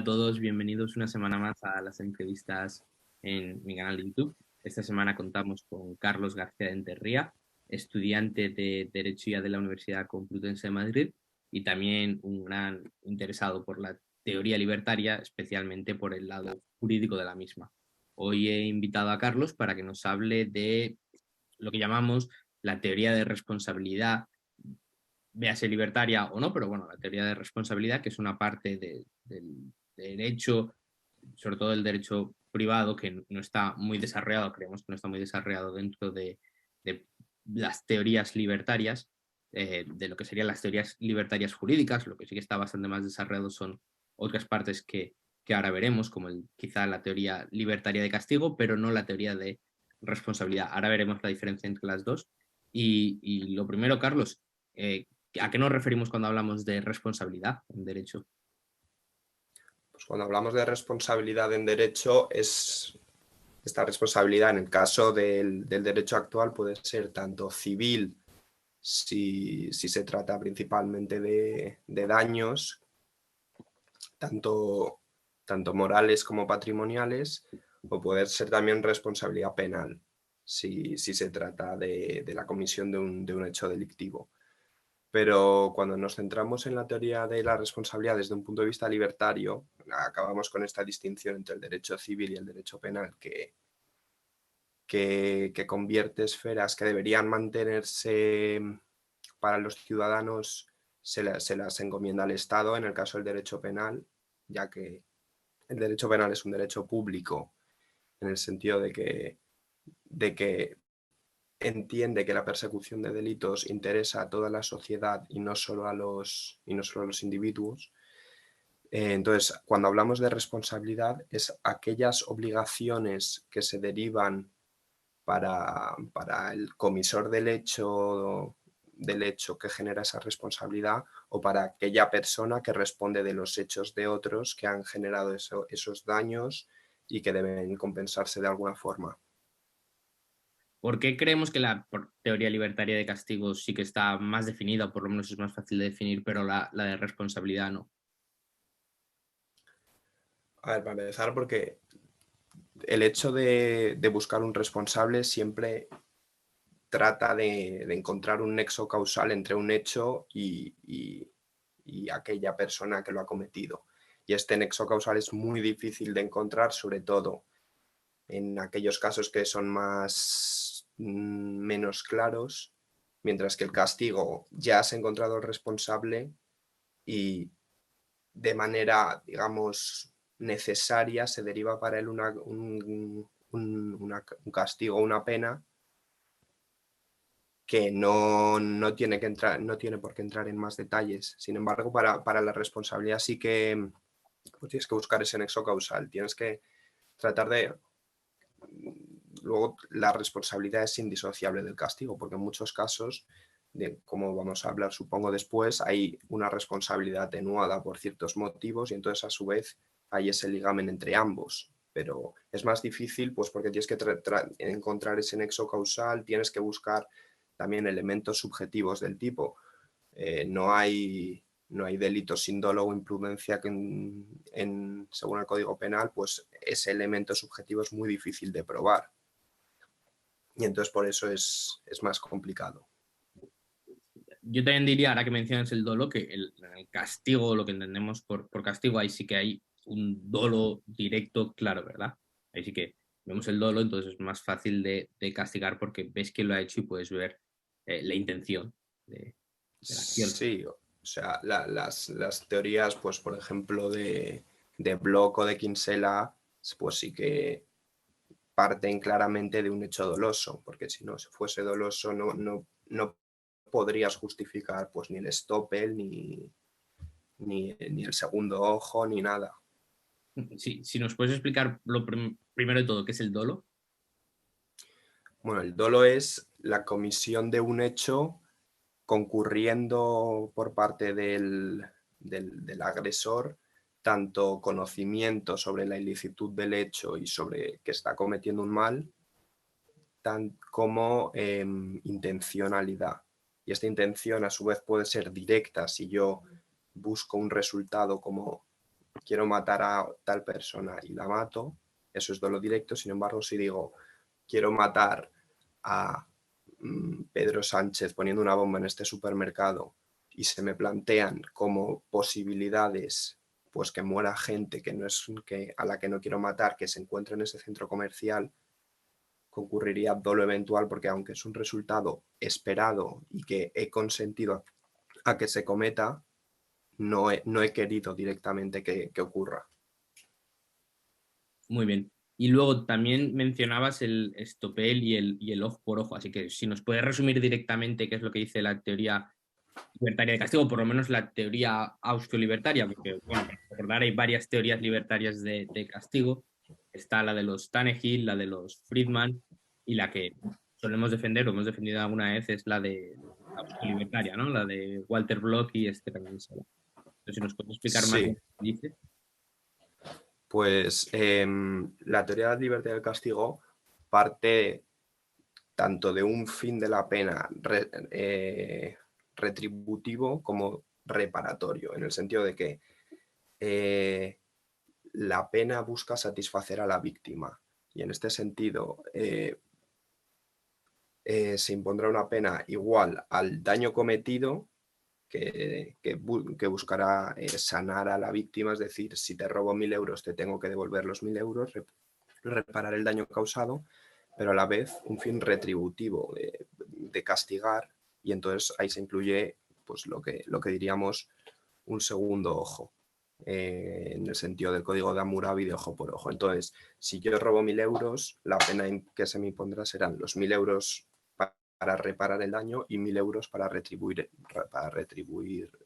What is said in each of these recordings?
todos, bienvenidos una semana más a las entrevistas en mi canal de YouTube. Esta semana contamos con Carlos García de Enterría, estudiante de Derecho ya de la Universidad Complutense de Madrid y también un gran interesado por la teoría libertaria, especialmente por el lado jurídico de la misma. Hoy he invitado a Carlos para que nos hable de lo que llamamos la teoría de responsabilidad, véase libertaria o no, pero bueno, la teoría de responsabilidad, que es una parte del derecho, sobre todo el derecho privado, que no está muy desarrollado, creemos que no está muy desarrollado dentro de las teorías libertarias, de lo que serían las teorías libertarias jurídicas. Lo que sí que está bastante más desarrollado son otras partes que ahora veremos, como quizá la teoría libertaria de castigo, pero no la teoría de responsabilidad. Ahora veremos la diferencia entre las dos. Y lo primero, Carlos, eh, ¿a qué nos referimos cuando hablamos de responsabilidad en derecho? Pues cuando hablamos de responsabilidad en derecho, esta responsabilidad en el caso del derecho actual puede ser tanto civil, si se trata principalmente de daños, tanto morales como patrimoniales, o puede ser también responsabilidad penal, si se trata de la comisión de un hecho delictivo. Pero cuando nos centramos en la teoría de la responsabilidad desde un punto de vista libertario, acabamos con esta distinción entre el derecho civil y el derecho penal que convierte esferas que deberían mantenerse para los ciudadanos, se las encomienda al Estado en el caso del derecho penal, ya que el derecho penal es un derecho público en el sentido de que entiende que la persecución de delitos interesa a toda la sociedad y no solo a los individuos. Entonces, cuando hablamos de responsabilidad, es aquellas obligaciones que se derivan para el comisor del hecho que genera esa responsabilidad, o para aquella persona que responde de los hechos de otros que han generado esos daños y que deben compensarse de alguna forma. ¿Por qué creemos que la teoría libertaria de castigos sí que está más definida, o por lo menos es más fácil de definir, pero la de responsabilidad no? A ver, para empezar, porque el hecho de buscar un responsable siempre trata de encontrar un nexo causal entre un hecho y aquella persona que lo ha cometido. Y este nexo causal es muy difícil de encontrar, sobre todo en aquellos casos que son menos claros, mientras que el castigo ya has encontrado el responsable y de manera, digamos, necesaria se deriva para él un castigo o una pena que no tiene no tiene por qué entrar en más detalles. Sin embargo, para la responsabilidad sí que pues, tienes que buscar ese nexo causal, tienes que tratar de... Luego, la responsabilidad es indisociable del castigo, porque en muchos casos, como vamos a hablar supongo después, hay una responsabilidad atenuada por ciertos motivos y entonces a su vez hay ese ligamen entre ambos. Pero es más difícil pues porque tienes que encontrar ese nexo causal, tienes que buscar también elementos subjetivos del tipo. No hay delito sin dolo o imprudencia que según el Código Penal, pues ese elemento subjetivo es muy difícil de probar. Y entonces por eso es más complicado. Yo también diría, ahora que mencionas el dolo, que el castigo, lo que entendemos por castigo, ahí sí que hay un dolo directo, claro, ¿verdad? Ahí sí que vemos el dolo, entonces es más fácil de castigar porque ves quién lo ha hecho y puedes ver la intención de la acción. Sí, o sea, las teorías, pues por ejemplo, de Bloch o de Kinsella, pues sí que parten claramente de un hecho doloso, porque si no fuese doloso no podrías justificar pues ni el estoppel, ni el segundo ojo, ni nada. Sí, si nos puedes explicar lo primero de todo, ¿qué es el dolo? Bueno, el dolo es la comisión de un hecho concurriendo por parte del agresor tanto conocimiento sobre la ilicitud del hecho y sobre que está cometiendo un mal, como intencionalidad. Y esta intención a su vez puede ser directa si yo busco un resultado como quiero matar a tal persona y la mato, eso es dolo directo. Sin embargo, si digo, quiero matar a Pedro Sánchez poniendo una bomba en este supermercado y se me plantean como posibilidades, pues que muera gente a la que no quiero matar, que se encuentre en ese centro comercial, concurriría dolo eventual, porque aunque es un resultado esperado y que he consentido a que se cometa, no he querido directamente que ocurra. Muy bien. Y luego también mencionabas el estopel y el ojo por ojo, así que si nos puedes resumir directamente qué es lo que dice la teoría libertaria de castigo, por lo menos la teoría austro-libertaria, porque, bueno, para recordar, hay varias teorías libertarias de castigo. Está la de los Tannehill, la de los Friedman, y la que solemos defender, o hemos defendido alguna vez, es la de austro-libertaria, ¿no? La de Walter Block y Stephen Kinsella. Entonces, si nos puedes explicar más lo Sí, que dice. pues la teoría de la libertad del castigo parte tanto de un fin de la pena retributivo como reparatorio, en el sentido de que la pena busca satisfacer a la víctima, y en este sentido se impondrá una pena igual al daño cometido que buscará sanar a la víctima. Es decir, si te robo 1.000 euros, te tengo que devolver los 1.000 euros, reparar el daño causado, pero a la vez un fin retributivo de castigar, y entonces ahí se incluye pues, lo que diríamos un segundo ojo, en el sentido del código de Hammurabi de ojo por ojo. Entonces, si yo robo 1.000 euros, la pena que se me impondrá serán los 1.000 euros para reparar el daño y 1.000 euros para retribuir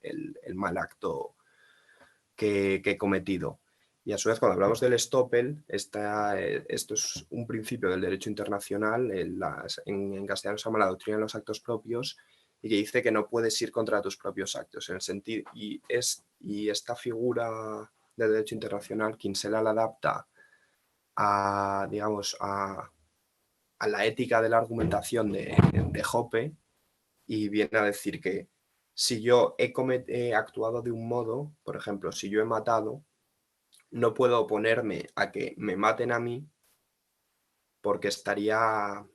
el mal acto que he cometido. Y a su vez, cuando hablamos del estoppel, esto es un principio del derecho internacional, en castellano se llama la doctrina de los actos propios, y que dice que no puedes ir contra tus propios actos. En el sentido, y esta figura del derecho internacional, Kinsella la adapta a, digamos, a la ética de la argumentación de Hoppe, y viene a decir que si yo he actuado de un modo, por ejemplo, si yo he matado, no puedo oponerme a que me maten a mí, porque estaría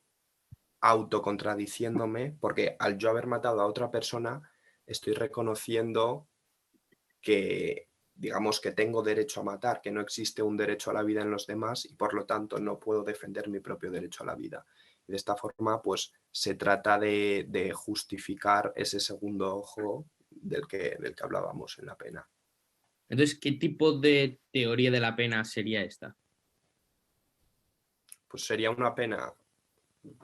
autocontradiciéndome, porque al yo haber matado a otra persona, estoy reconociendo que, digamos, que tengo derecho a matar, que no existe un derecho a la vida en los demás, y por lo tanto no puedo defender mi propio derecho a la vida. Y de esta forma, pues se trata de justificar ese segundo ojo del que hablábamos en la pena. Entonces, ¿qué tipo de teoría de la pena sería esta? Pues sería una pena,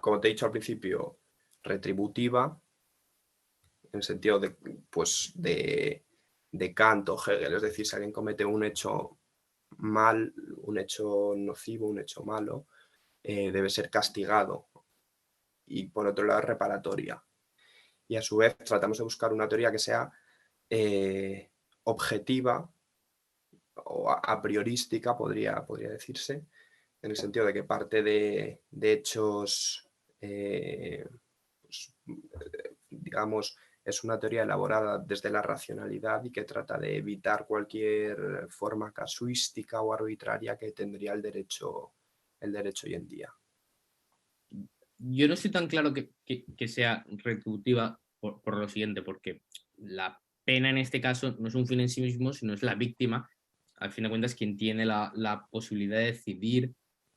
como te he dicho al principio, retributiva, en el sentido de, pues, de Kant o Hegel. Es decir, si alguien comete un hecho mal, un hecho nocivo, un hecho malo, debe ser castigado. Y por otro lado, reparatoria. Y a su vez tratamos de buscar una teoría que sea objetiva o a priorística, podría decirse, en el sentido de que parte de hechos, pues, digamos, es una teoría elaborada desde la racionalidad y que trata de evitar cualquier forma casuística o arbitraria que tendría el derecho hoy en día. Yo no estoy tan claro que sea retributiva por lo siguiente, porque la pena en este caso no es un fin en sí mismo, sino es la víctima, al fin de cuentas, quien tiene la posibilidad de decidir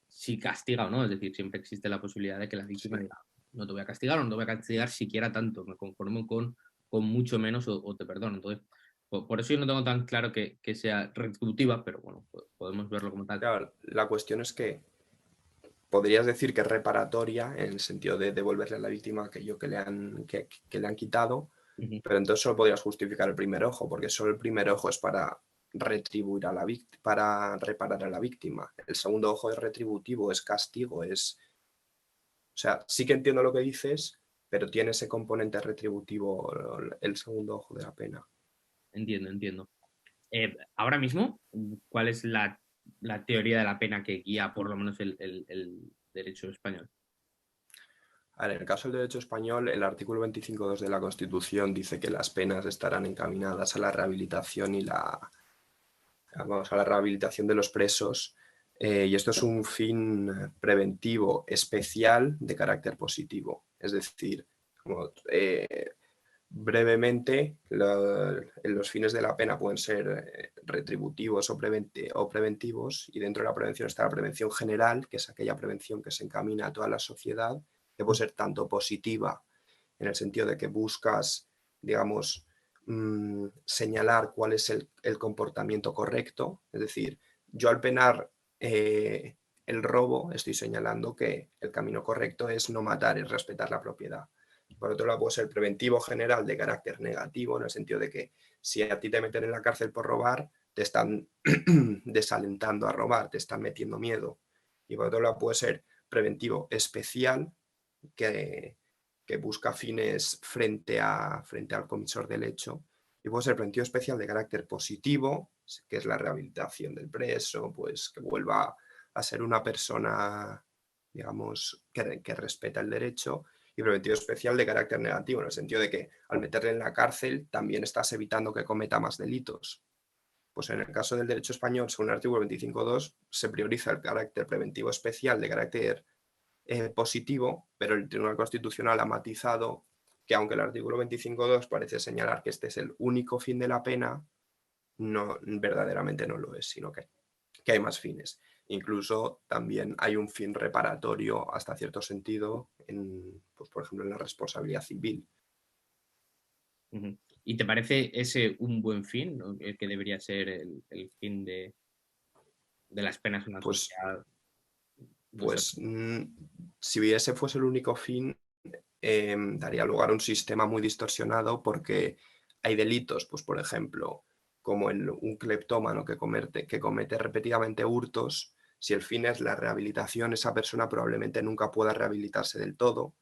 si castiga o no. Es decir, siempre existe la posibilidad de que la víctima Sí. diga, no te voy a castigar o no te voy a castigar siquiera tanto, me conformo con mucho menos o te perdono. Entonces, por eso yo no tengo tan claro que sea retributiva, pero bueno, podemos verlo como tal. Claro, la cuestión es que podrías decir que es reparatoria en el sentido de devolverle a la víctima aquello que le han quitado, Ujú. pero entonces solo podrías justificar el primer ojo, porque solo el primer ojo es para retribuir a la víctima, para reparar a la víctima. El segundo ojo es retributivo, es castigo, o sea, sí que entiendo lo que dices, pero tiene ese componente retributivo el segundo ojo de la pena. Entiendo, entiendo. Ahora mismo, ¿cuál es la teoría de la pena que guía por lo menos el derecho español? En el caso del derecho español, el artículo 25.2 de la Constitución dice que las penas estarán encaminadas a la rehabilitación y vamos, a la rehabilitación de los presos, y esto es un fin preventivo especial de carácter positivo. Es decir, como, brevemente, los fines de la pena pueden ser retributivos o preventivos, y dentro de la prevención está la prevención general, que es aquella prevención que se encamina a toda la sociedad, que puede ser tanto positiva, en el sentido de que buscas, digamos, señalar cuál es el comportamiento correcto. Es decir, yo al penar el robo estoy señalando que el camino correcto es no matar, es respetar la propiedad. Por otro lado, puede ser preventivo general de carácter negativo, en el sentido de que si a ti te meten en la cárcel por robar, te están desalentando a robar, te están metiendo miedo. Y por otro lado, puede ser preventivo especial, que busca fines frente al comisor del hecho. Y puede ser preventivo especial de carácter positivo, que es la rehabilitación del preso, pues que vuelva a ser una persona, digamos, que respeta el derecho. Y preventivo especial de carácter negativo, en el sentido de que al meterle en la cárcel también estás evitando que cometa más delitos. Pues en el caso del derecho español, según el artículo 25.2, se prioriza el carácter preventivo especial de carácter positivo, pero el Tribunal Constitucional ha matizado que, aunque el artículo 25.2 parece señalar que este es el único fin de la pena, no, verdaderamente no lo es, sino que hay más fines. Incluso también hay un fin reparatorio hasta cierto sentido, pues, por ejemplo, en la responsabilidad civil. ¿Y te parece ese un buen fin, ¿no? El que debería ser el fin de las penas en una Pues, sociedad? No sé. pues si ese fuese el único fin, daría lugar a un sistema muy distorsionado, porque hay delitos, pues por ejemplo, como un cleptómano que comete repetidamente hurtos. Si el fin es la rehabilitación, esa persona probablemente nunca pueda rehabilitarse del todo,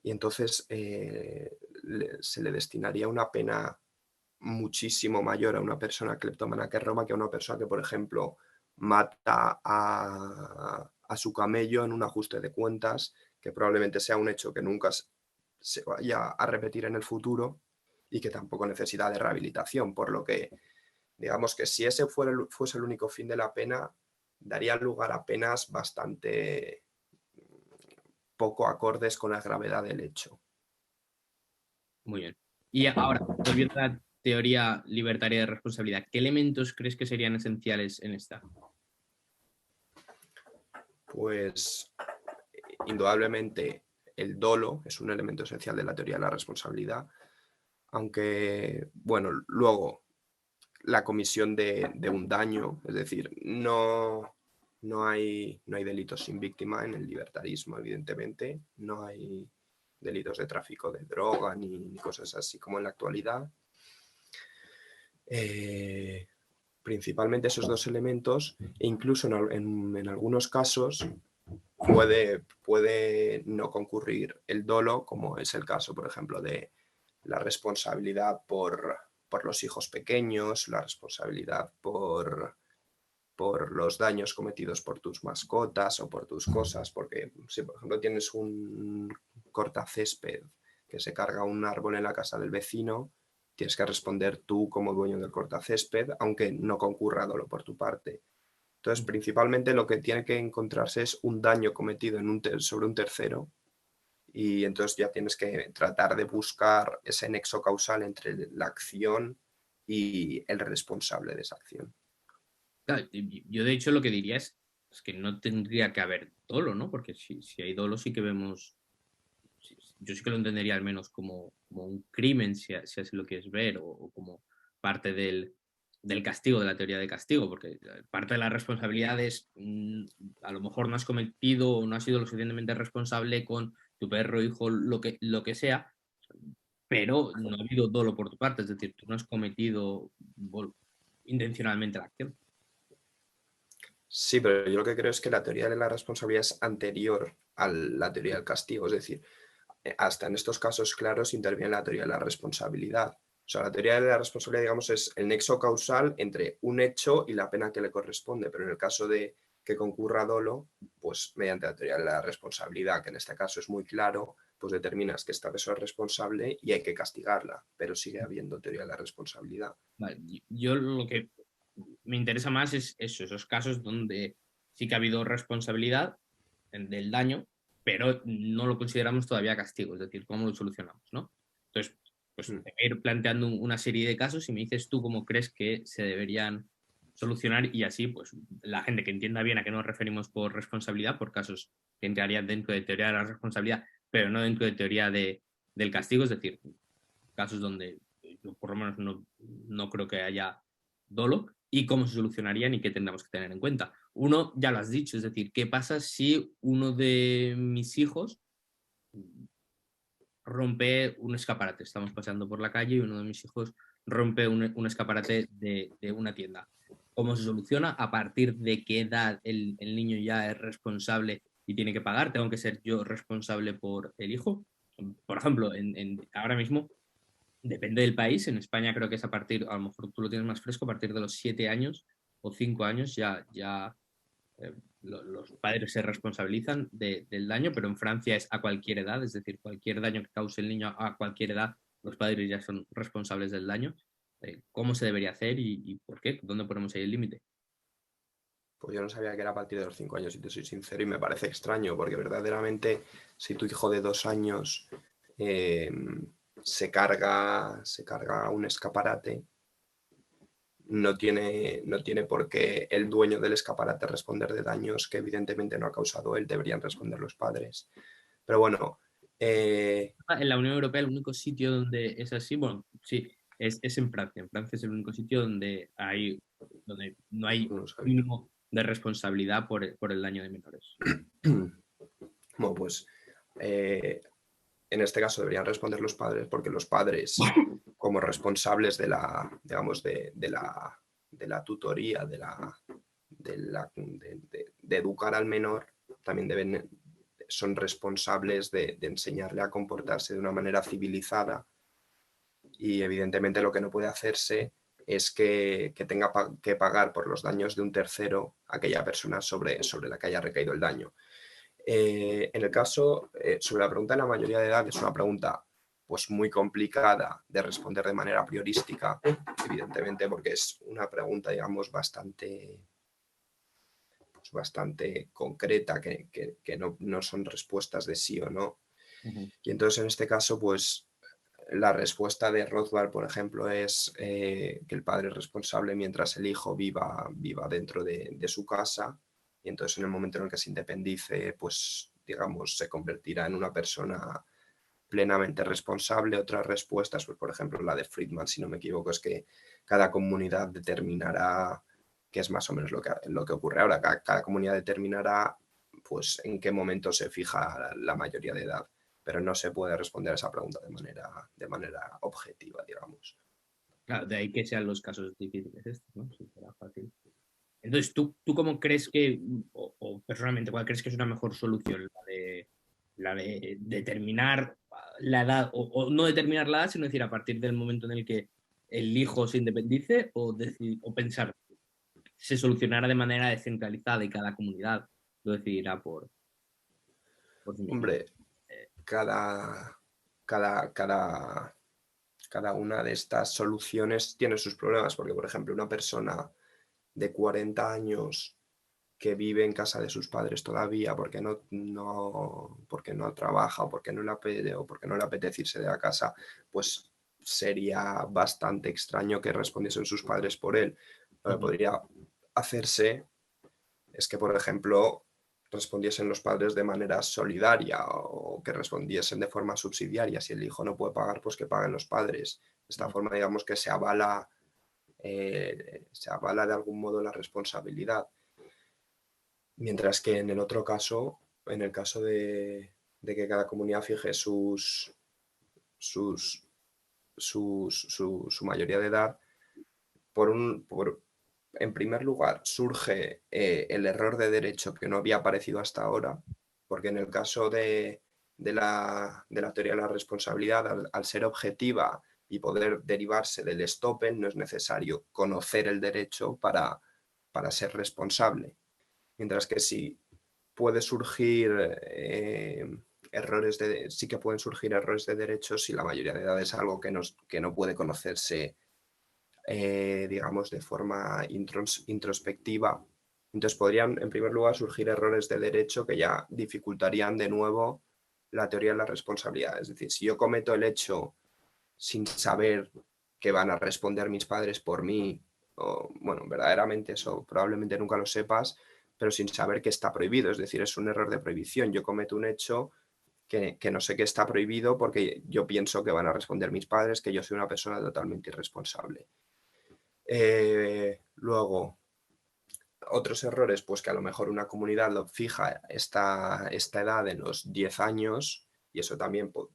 y entonces se le destinaría una pena muchísimo mayor a una persona cleptómana que roba que a una persona que, por ejemplo, mata a su camello en un ajuste de cuentas, que probablemente sea un hecho que nunca se vaya a repetir en el futuro y que tampoco necesita de rehabilitación. Por lo que, digamos que si ese fuese el único fin de la pena, daría lugar a penas bastante poco acordes con la gravedad del hecho. Muy bien. Y ahora, volviendo a la teoría libertaria de responsabilidad, ¿qué elementos crees que serían esenciales en esta? Pues indudablemente el dolo es un elemento esencial de la teoría de la responsabilidad, aunque, bueno, luego la comisión de un daño, es decir, no hay delitos sin víctima en el libertarismo, evidentemente, no hay delitos de tráfico de droga ni cosas así como en la actualidad. Principalmente esos dos elementos, e incluso en algunos casos puede no concurrir el dolo, como es el caso, por ejemplo, de la responsabilidad por los hijos pequeños, la responsabilidad por los daños cometidos por tus mascotas o por tus cosas, porque si, por ejemplo, tienes un cortacésped que se carga un árbol en la casa del vecino, tienes que responder tú como dueño del cortacésped, aunque no concurra dolo por tu parte. Entonces, principalmente lo que tiene que encontrarse es un daño cometido sobre un tercero, y entonces ya tienes que tratar de buscar ese nexo causal entre la acción y el responsable de esa acción. Claro, yo de hecho lo que diría es que no tendría que haber dolo, ¿no? Porque si hay dolo sí que vemos, yo sí que lo entendería al menos como un crimen, si así lo quieres ver, o como parte del castigo, de la teoría de castigo, porque parte de la responsabilidad es, a lo mejor no has cometido o no has sido lo suficientemente responsable con tu perro, hijo, lo que sea, pero no ha habido dolo por tu parte, es decir, tú no has cometido intencionalmente la acción. Sí, pero yo lo que creo es que la teoría de la responsabilidad es anterior a la teoría del castigo. Es decir, hasta en estos casos claros interviene la teoría de la responsabilidad. O sea, la teoría de la responsabilidad, digamos, es el nexo causal entre un hecho y la pena que le corresponde, pero en el caso de que concurra dolo, pues mediante la teoría de la responsabilidad, que en este caso es muy claro, pues determinas que esta persona es responsable y hay que castigarla, pero sigue habiendo teoría de la responsabilidad. Vale, yo lo que me interesa más es eso, esos casos donde sí que ha habido responsabilidad del daño, pero no lo consideramos todavía castigo, es decir, ¿cómo lo solucionamos, no? Entonces, pues te Mm. voy a ir planteando una serie de casos y me dices tú cómo crees que se deberían solucionar y así, pues la gente que entienda bien a qué nos referimos por responsabilidad, por casos que entrarían dentro de teoría de la responsabilidad, pero no dentro de teoría del castigo, es decir, casos donde yo por lo menos no creo que haya dolo y cómo se solucionarían y qué tendríamos que tener en cuenta. Uno, ya lo has dicho, es decir, ¿qué pasa si uno de mis hijos rompe un escaparate? Estamos paseando por la calle y uno de mis hijos rompe un escaparate de una tienda. ¿Cómo se soluciona? ¿A partir de qué edad el niño ya es responsable y tiene que pagar? ¿Tengo que ser yo responsable por el hijo? Por ejemplo, ahora mismo depende del país. En España creo que es a partir, a lo mejor tú lo tienes más fresco, a partir de los 7 años o 5 años ya los padres se responsabilizan del daño, pero en Francia es a cualquier edad, es decir, cualquier daño que cause el niño a cualquier edad, los padres ya son responsables del daño. ¿Cómo se debería hacer y por qué? ¿Dónde ponemos ahí el límite? Pues yo no sabía que era a partir de los 5 años, si te soy sincero, y me parece extraño, porque verdaderamente si tu hijo de 2 años eh, se carga un escaparate, no tiene por qué el dueño del escaparate responder de daños que evidentemente no ha causado él, deberían responder los padres. Pero bueno, En la Unión Europea el único sitio donde es así, bueno, sí, es en Francia. En Francia es el único sitio donde no hay no sabía. mínimo de responsabilidad por el daño de menores. Bueno, pues en este caso deberían responder los padres, porque los padres, como responsables de la, digamos, de la tutoría, de educar al menor, también son responsables de enseñarle a comportarse de una manera civilizada, y evidentemente lo que no puede hacerse es que tenga que pagar por los daños de un tercero a aquella persona sobre la que haya recaído el daño. En el caso, sobre la pregunta de la mayoría de edad, es una pregunta pues muy complicada de responder de manera priorística, evidentemente, porque es una pregunta, digamos, bastante concreta, que no son respuestas de sí o no. Ujú. Y entonces, en este caso, pues la respuesta de Rothbard, por ejemplo, es que el padre es responsable mientras el hijo viva dentro de su casa, y entonces en el momento en el que se independice, pues digamos, se convertirá en una persona plenamente responsable. Otras respuestas, pues por ejemplo la de Friedman, si no me equivoco, es que cada comunidad determinará, que es más o menos lo que ocurre ahora, cada comunidad determinará pues en qué momento se fija la mayoría de edad, pero no se puede responder a esa pregunta de manera objetiva, digamos. Claro, de ahí que sean los casos difíciles estos, ¿no? Si fuera fácil. Entonces, ¿tú cómo crees que, o personalmente, cuál crees que es una mejor solución? ¿La de determinar la edad, o no determinar la edad, sino decir a partir del momento en el que el hijo se independice, o pensar se solucionará de manera descentralizada y cada comunidad lo decidirá por sí misma? Hombre, cada, cada, cada, cada una de estas soluciones tiene sus problemas, porque por ejemplo una persona de 40 años que vive en casa de sus padres todavía porque no trabaja, o porque no le apetece irse de la casa, pues sería bastante extraño que respondiesen sus padres por él. Lo que Ujú. podría hacerse es que, por ejemplo, respondiesen los padres de manera solidaria, o que respondiesen de forma subsidiaria. Si el hijo no puede pagar, pues que paguen los padres. De esta forma, digamos que se avala de algún modo la responsabilidad. Mientras que en el otro caso, en el caso de que cada comunidad fije sus, su mayoría de edad, en primer lugar surge el error de derecho que no había aparecido hasta ahora, porque en el caso de la teoría de la responsabilidad, al ser objetiva y poder derivarse del estoppel, no es necesario conocer el derecho para ser responsable. Mientras que sí que pueden surgir errores de derechos si la mayoría de edad es algo que no puede conocerse digamos, de forma introspectiva. Entonces podrían, en primer lugar, surgir errores de derecho que ya dificultarían de nuevo la teoría de la responsabilidad. Es decir, si yo cometo el hecho sin saber que van a responder mis padres por mí, o bueno, verdaderamente eso probablemente nunca lo sepas, pero sin saber que está prohibido, es decir, es un error de prohibición. Yo cometo un hecho que no sé que está prohibido porque yo pienso que van a responder mis padres, que yo soy una persona totalmente irresponsable. Luego, otros errores, pues que a lo mejor una comunidad lo fija esta edad en los 10 años y eso también pues,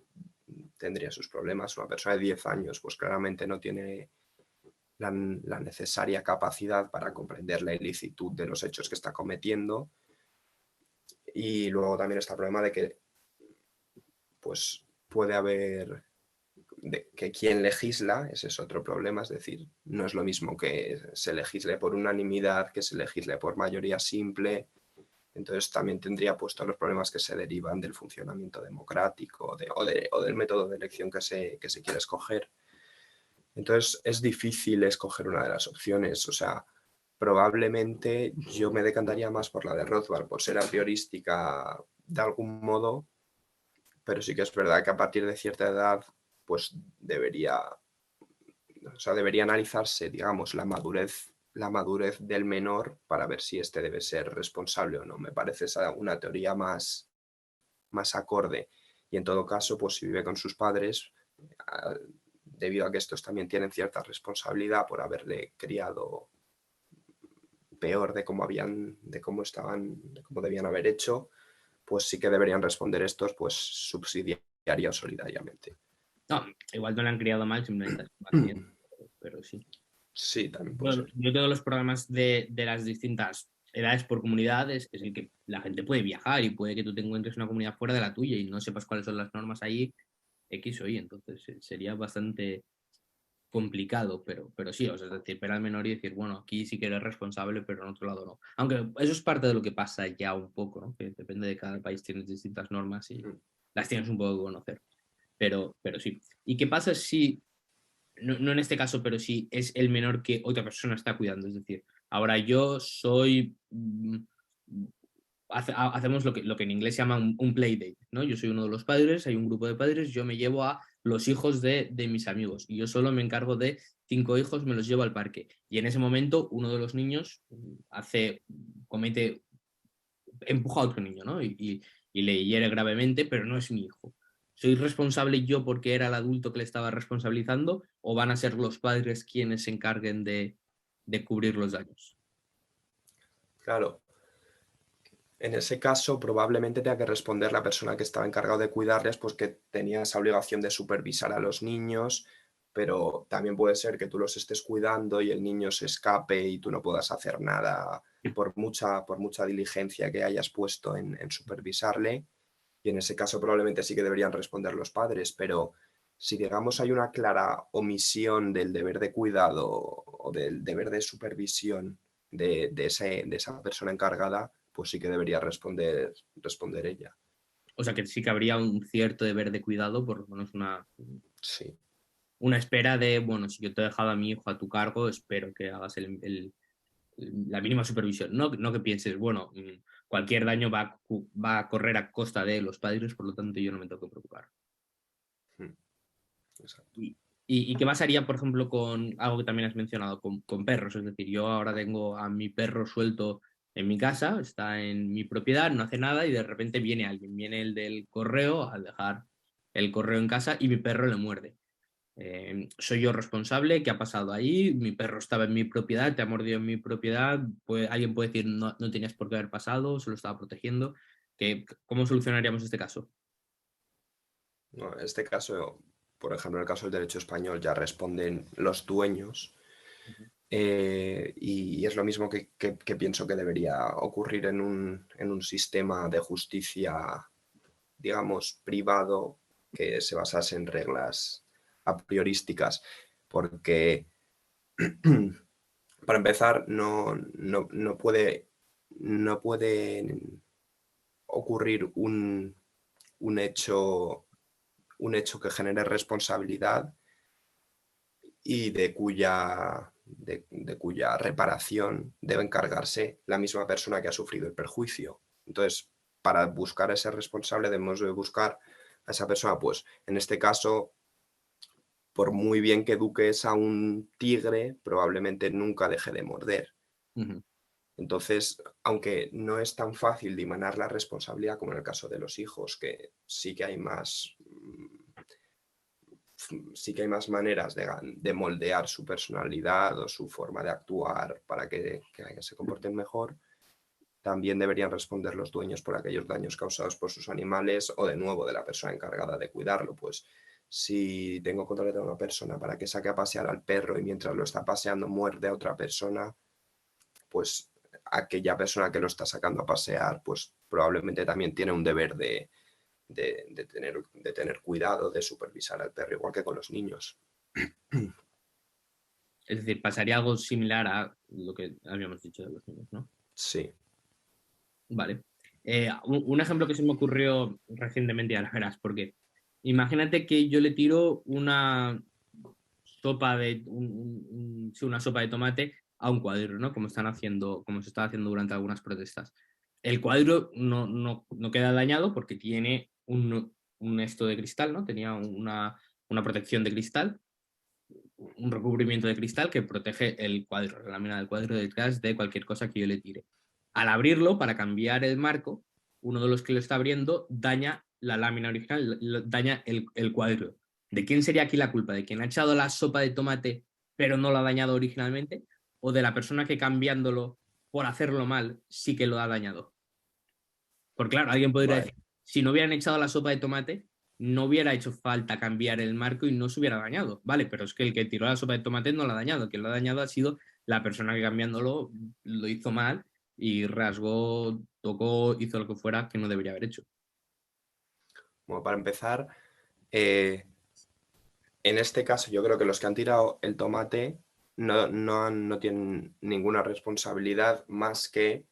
tendría sus problemas. Una persona de 10 años pues claramente no tiene la necesaria capacidad para comprender la ilicitud de los hechos que está cometiendo. Y luego también está el problema de que pues puede haber que quien legisla, ese es otro problema, es decir, no es lo mismo que se legisle por unanimidad, que se legisle por mayoría simple, entonces también tendría puesto los problemas que se derivan del funcionamiento democrático o del método de elección que se quiere escoger. Entonces es difícil escoger una de las opciones, o sea, probablemente yo me decantaría más por la de Rothbard, por ser a priorística de algún modo, pero sí que es verdad que a partir de cierta edad pues debería analizarse, digamos, la madurez del menor para ver si éste debe ser responsable o no. Me parece esa una teoría más acorde. Y en todo caso, pues si vive con sus padres, debido a que estos también tienen cierta responsabilidad por haberle criado peor de cómo debían haber hecho, pues sí que deberían responder estos, pues subsidiaria o solidariamente. No, igual no le han criado mal, simplemente es paciente, pero sí. Sí, también puede ser. Yo tengo los programas de las distintas edades por comunidades, es el que la gente puede viajar y puede que tú te encuentres una comunidad fuera de la tuya y no sepas cuáles son las normas ahí, X o Y, entonces sería bastante complicado, pero sí, o sea, es decir, ver al menor y decir, bueno, aquí sí que eres responsable, pero en otro lado no. Aunque eso es parte de lo que pasa ya un poco, ¿no? Que depende de cada país, tienes distintas normas y las tienes un poco que conocer, pero sí. ¿Y qué pasa si no en este caso, pero sí es el menor que otra persona está cuidando? Es decir, ahora yo soy, hacemos lo que en inglés se llama un play date, ¿no? Yo soy uno de los padres, hay un grupo de padres, yo me llevo a los hijos de mis amigos y yo solo me encargo de 5 hijos, me los llevo al parque. Y en ese momento uno de los niños empuja a otro niño, ¿no? Y le hiere gravemente, pero no es mi hijo. ¿Soy responsable yo porque era el adulto que le estaba responsabilizando o van a ser los padres quienes se encarguen de cubrir los daños? Claro. En ese caso, probablemente tenga que responder la persona que estaba encargado de cuidarles, pues que tenía esa obligación de supervisar a los niños, pero también puede ser que tú los estés cuidando y el niño se escape y tú no puedas hacer nada por mucha diligencia que hayas puesto en supervisarle. Y en ese caso probablemente sí que deberían responder los padres, pero si digamos hay una clara omisión del deber de cuidado o del deber de supervisión de esa persona encargada, pues sí que debería responder ella. O sea que sí que habría un cierto deber de cuidado, por lo menos Sí, una espera de, bueno, si yo te he dejado a mi hijo a tu cargo, espero que hagas la mínima supervisión. No que pienses, bueno, cualquier daño va a correr a costa de los padres, por lo tanto yo no me tengo que preocupar. exacto. ¿Y qué pasaría, por ejemplo, con algo que también has mencionado, con perros? Es decir, yo ahora tengo a mi perro suelto en mi casa, está en mi propiedad, no hace nada y de repente viene alguien, viene el del correo al dejar el correo en casa y mi perro le muerde. ¿Soy yo responsable? ¿Qué ha pasado ahí? Mi perro estaba en mi propiedad, te ha mordido en mi propiedad. Alguien puede decir, no, no tenías por qué haber pasado, se lo estaba protegiendo. ¿Cómo solucionaríamos este caso? No, en este caso, por ejemplo, en el caso del derecho español ya responden los dueños. Y es lo mismo que pienso que debería ocurrir en un sistema de justicia, digamos, privado que se basase en reglas a priorísticas, porque para empezar no puede ocurrir un hecho que genere responsabilidad y de cuya reparación debe encargarse la misma persona que ha sufrido el perjuicio. Entonces, para buscar a ese responsable debemos de buscar a esa persona, pues en este caso, por muy bien que eduques a un tigre, probablemente nunca deje de morder. Ujú. Entonces, aunque no es tan fácil dimanar la responsabilidad como en el caso de los hijos, que sí que hay más maneras de moldear su personalidad o su forma de actuar para que se comporten mejor, también deberían responder los dueños por aquellos daños causados por sus animales o, de nuevo, de la persona encargada de cuidarlo. Pues si tengo contratado a una persona para que saque a pasear al perro y mientras lo está paseando muerde a otra persona, pues aquella persona que lo está sacando a pasear, pues probablemente también tiene un deber de tener cuidado, de supervisar al perro, igual que con los niños. Es decir, pasaría algo similar a lo que habíamos dicho de los niños, ¿no? Sí. Vale. Un ejemplo que se me ocurrió recientemente, ya la verás, porque imagínate que yo le tiro una sopa sí, una sopa de tomate a un cuadro, ¿no? Como están haciendo, como se está haciendo durante algunas protestas. El cuadro no queda dañado porque tiene un esto de cristal, ¿no? Tenía una protección de cristal, un recubrimiento de cristal que protege el cuadro, la lámina del cuadro detrás de cualquier cosa que yo le tire. Al abrirlo, para cambiar el marco, uno de los que lo está abriendo daña la lámina original, daña el cuadro. ¿De quién sería aquí la culpa? ¿De quien ha echado la sopa de tomate pero no lo ha dañado originalmente? ¿O de la persona que cambiándolo por hacerlo mal sí que lo ha dañado? Porque claro, alguien podría Vale. decir, si no hubieran echado la sopa de tomate, no hubiera hecho falta cambiar el marco y no se hubiera dañado. Vale, pero es que el que tiró la sopa de tomate no la ha dañado. Quien lo ha dañado ha sido la persona que cambiándolo lo hizo mal y rasgó, tocó, hizo lo que fuera que no debería haber hecho. Bueno, para empezar, en este caso yo creo que los que han tirado el tomate no tienen ninguna responsabilidad más que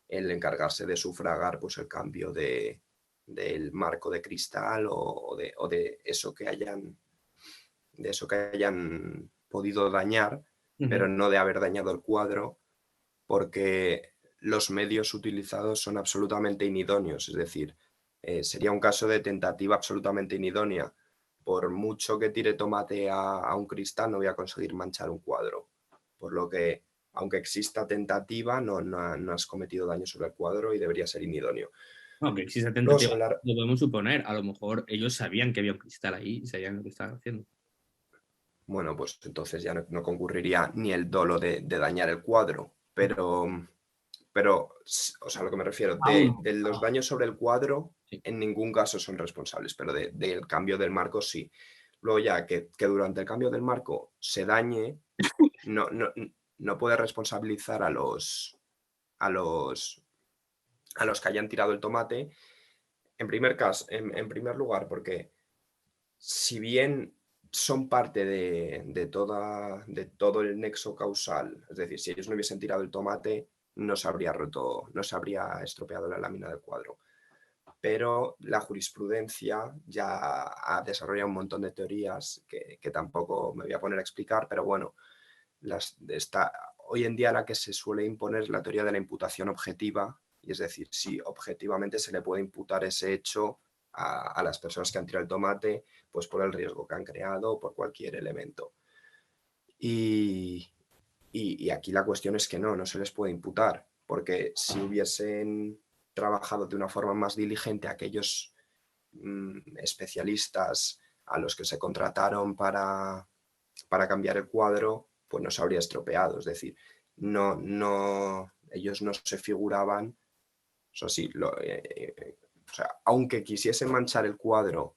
el encargarse de sufragar, pues, el cambio del marco de cristal o de eso que hayan podido dañar, pero Ujú. no de haber dañado el cuadro, porque los medios utilizados son absolutamente inidóneos. Es decir, sería un caso de tentativa absolutamente inidónea. Por mucho que tire tomate a un cristal, no voy a conseguir manchar un cuadro. Por lo que, aunque exista tentativa, no has cometido daño sobre el cuadro y debería ser inidóneo. Aunque existe Luego, tentativa, lo podemos suponer. A lo mejor ellos sabían que había un cristal ahí y sabían lo que estaban haciendo. bueno, pues entonces ya no concurriría ni el dolo de dañar el cuadro, pero, o sea, a lo que me refiero, Aún. de los daños sobre el cuadro, Sí. en ningún caso son responsables, pero del cambio del marco sí. Luego ya que durante el cambio del marco se dañe, no, no, no puede responsabilizar a los, a los que hayan tirado el tomate, en primer lugar, porque si bien son parte de todo el nexo causal, es decir, si ellos no hubiesen tirado el tomate, no se habría roto, no se habría estropeado la lámina del cuadro. Pero la jurisprudencia ya ha desarrollado un montón de teorías que tampoco me voy a poner a explicar, pero bueno, hoy en día la que se suele imponer es la teoría de la imputación objetiva, y es decir, si objetivamente se le puede imputar ese hecho a las personas que han tirado el tomate, pues por el riesgo que han creado o por cualquier elemento. Y aquí la cuestión es que no se les puede imputar, porque si hubiesen trabajado de una forma más diligente aquellos especialistas a los que se contrataron para cambiar el cuadro, pues no se habría estropeado. Es decir, ellos no se figuraban, o sea, sí, o sea, aunque quisiesen manchar el cuadro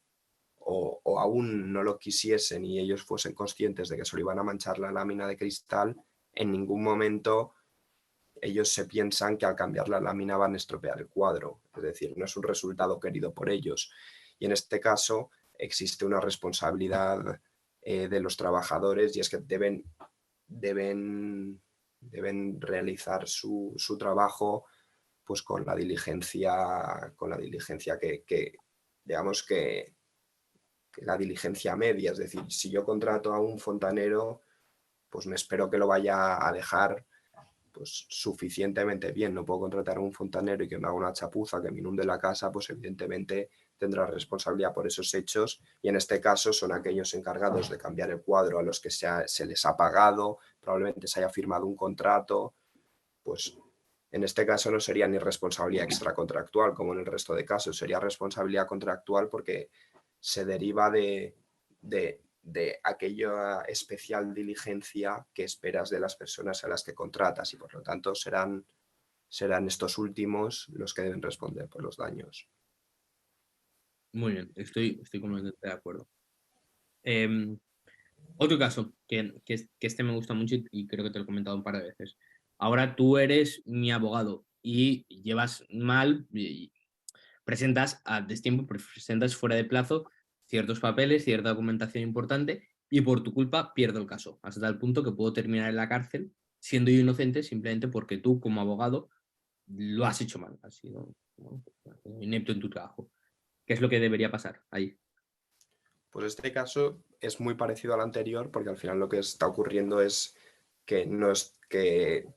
o aún no lo quisiesen y ellos fuesen conscientes de que se lo iban a manchar la lámina de cristal, en ningún momento ellos se piensan que al cambiar la lámina van a estropear el cuadro. Es decir, no es un resultado querido por ellos. Y en este caso existe una responsabilidad de los trabajadores, y es que deben realizar su trabajo, pues con la diligencia que digamos que la diligencia media. Es decir, si yo contrato a un fontanero, pues me espero que lo vaya a dejar pues suficientemente bien. No puedo contratar a un fontanero y que me haga una chapuza, que me inunde la casa, pues evidentemente tendrá responsabilidad por esos hechos, y en este caso son aquellos encargados de cambiar el cuadro a los que se les ha pagado, probablemente se haya firmado un contrato, pues en este caso no sería ni responsabilidad extracontractual como en el resto de casos, sería responsabilidad contractual porque se deriva de aquella especial diligencia que esperas de las personas a las que contratas, y por lo tanto serán estos últimos los que deben responder por los daños. Muy bien, estoy completamente de acuerdo. Otro caso, que este me gusta mucho y creo que te lo he comentado un par de veces. Ahora tú eres mi abogado y llevas mal, y presentas a destiempo, presentas fuera de plazo ciertos papeles, cierta documentación importante y por tu culpa pierdo el caso, hasta el punto que puedo terminar en la cárcel siendo yo inocente simplemente porque tú como abogado lo has hecho mal, has sido, bueno, inepto en tu trabajo. ¿Qué es lo que debería pasar ahí? Pues este caso es muy parecido al anterior, porque al final lo que está ocurriendo es que no es que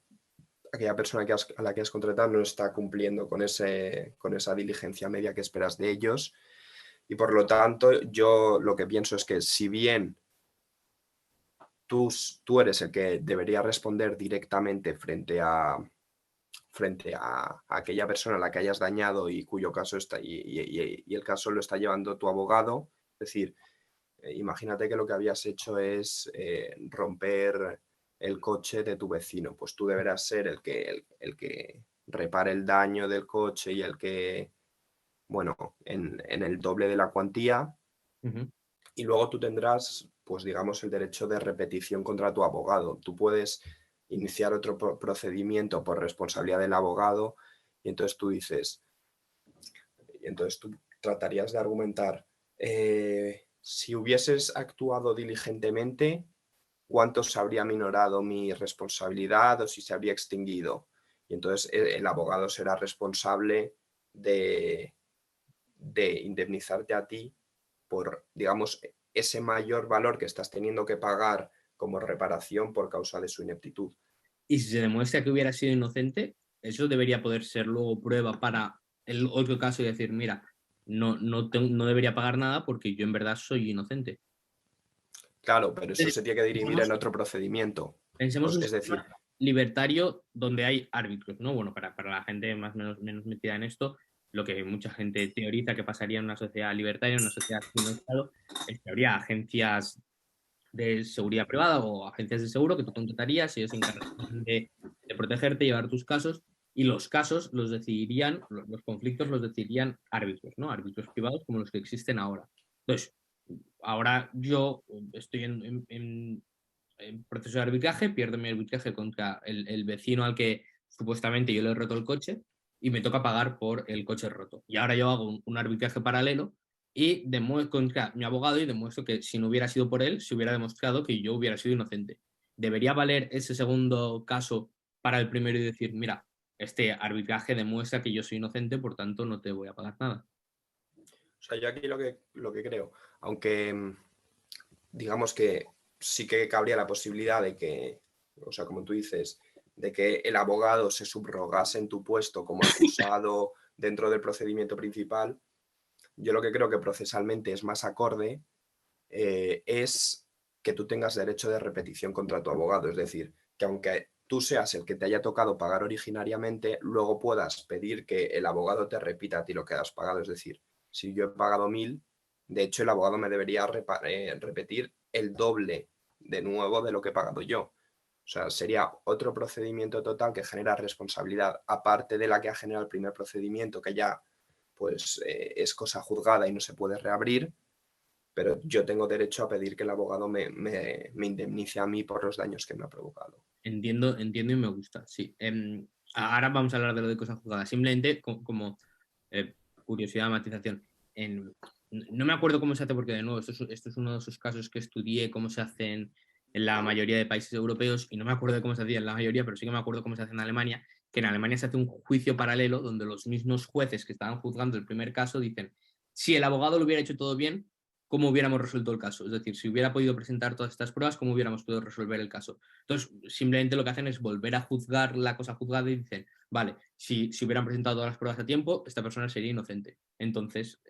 aquella persona a la que has contratado no está cumpliendo con esa diligencia media que esperas de ellos, y por lo tanto yo lo que pienso es que si bien tú eres el que debería responder directamente frente a aquella persona a la que hayas dañado y cuyo caso está y el caso lo está llevando tu abogado, es decir, imagínate que lo que habías hecho es romper el coche de tu vecino, pues tú deberás ser el que repare el daño del coche y el que, bueno, en el doble de la cuantía, Ujú. y luego tú tendrás, pues digamos, el derecho de repetición contra tu abogado. Tú puedes iniciar otro procedimiento por responsabilidad del abogado, y entonces tú dices, y entonces tú tratarías de argumentar, si hubieses actuado diligentemente, ¿cuánto se habría minorado mi responsabilidad o si se habría extinguido? Y entonces el abogado será responsable de, de indemnizarte a ti por, digamos, ese mayor valor que estás teniendo que pagar como reparación por causa de su ineptitud. Y si se demuestra que hubiera sido inocente, eso debería poder ser luego prueba para el otro caso y decir, mira, no debería pagar nada porque yo en verdad soy inocente. Claro, pero eso se tiene que dirimir Pensemos, en otro procedimiento. pensemos un Es decir, sistema libertario donde hay árbitros, ¿no? Bueno, para la gente más o menos metida en esto, lo que mucha gente teoriza que pasaría en una sociedad libertaria, en una sociedad sin Estado, es que habría agencias de seguridad privada o agencias de seguro que tú contratarías, ellos se encargarían de protegerte, llevar tus casos, y los casos los decidirían, los conflictos los decidirían árbitros, ¿no? Árbitros privados como los que existen ahora. Entonces, ahora yo estoy en proceso de arbitraje, pierdo mi arbitraje contra el vecino al que supuestamente yo le he roto el coche y me toca pagar por el coche roto. Y ahora yo hago un arbitraje paralelo y demuestro contra mi abogado y demuestro que si no hubiera sido por él, se hubiera demostrado que yo hubiera sido inocente. ¿Debería valer ese segundo caso para el primero y decir, mira, este arbitraje demuestra que yo soy inocente, por tanto no te voy a pagar nada? o sea, yo aquí lo que creo, aunque digamos que sí que cabría la posibilidad de que, o sea, como tú dices, de que el abogado se subrogase en tu puesto como acusado dentro del procedimiento principal, yo lo que creo que procesalmente es más acorde, es que tú tengas derecho de repetición contra tu abogado. Es decir, que aunque tú seas el que te haya tocado pagar originariamente, luego puedas pedir que el abogado te repita a ti lo que has pagado. Es decir, si yo he pagado 1.000, de hecho el abogado me debería repetir el doble de nuevo de lo que he pagado yo. O sea, sería otro procedimiento total que genera responsabilidad, aparte de la que ha generado el primer procedimiento, que ya pues es cosa juzgada y no se puede reabrir, pero yo tengo derecho a pedir que el abogado me indemnice a mí por los daños que me ha provocado. Entiendo y me gusta, sí. Ahora vamos a hablar de lo de cosas juzgadas. Simplemente como eh, curiosidad, matización. No me acuerdo cómo se hace porque, de nuevo, esto es uno de esos casos que estudié cómo se hacen en la mayoría de países europeos y no me acuerdo de cómo se hacía en la mayoría, pero sí que me acuerdo cómo se hace en Alemania, que en Alemania se hace un juicio paralelo donde los mismos jueces que estaban juzgando el primer caso dicen, si el abogado lo hubiera hecho todo bien, cómo hubiéramos resuelto el caso. Es decir, si hubiera podido presentar todas estas pruebas, cómo hubiéramos podido resolver el caso. Entonces, simplemente lo que hacen es volver a juzgar la cosa juzgada y dicen, vale, si hubieran presentado todas las pruebas a tiempo, esta persona sería inocente. Entonces,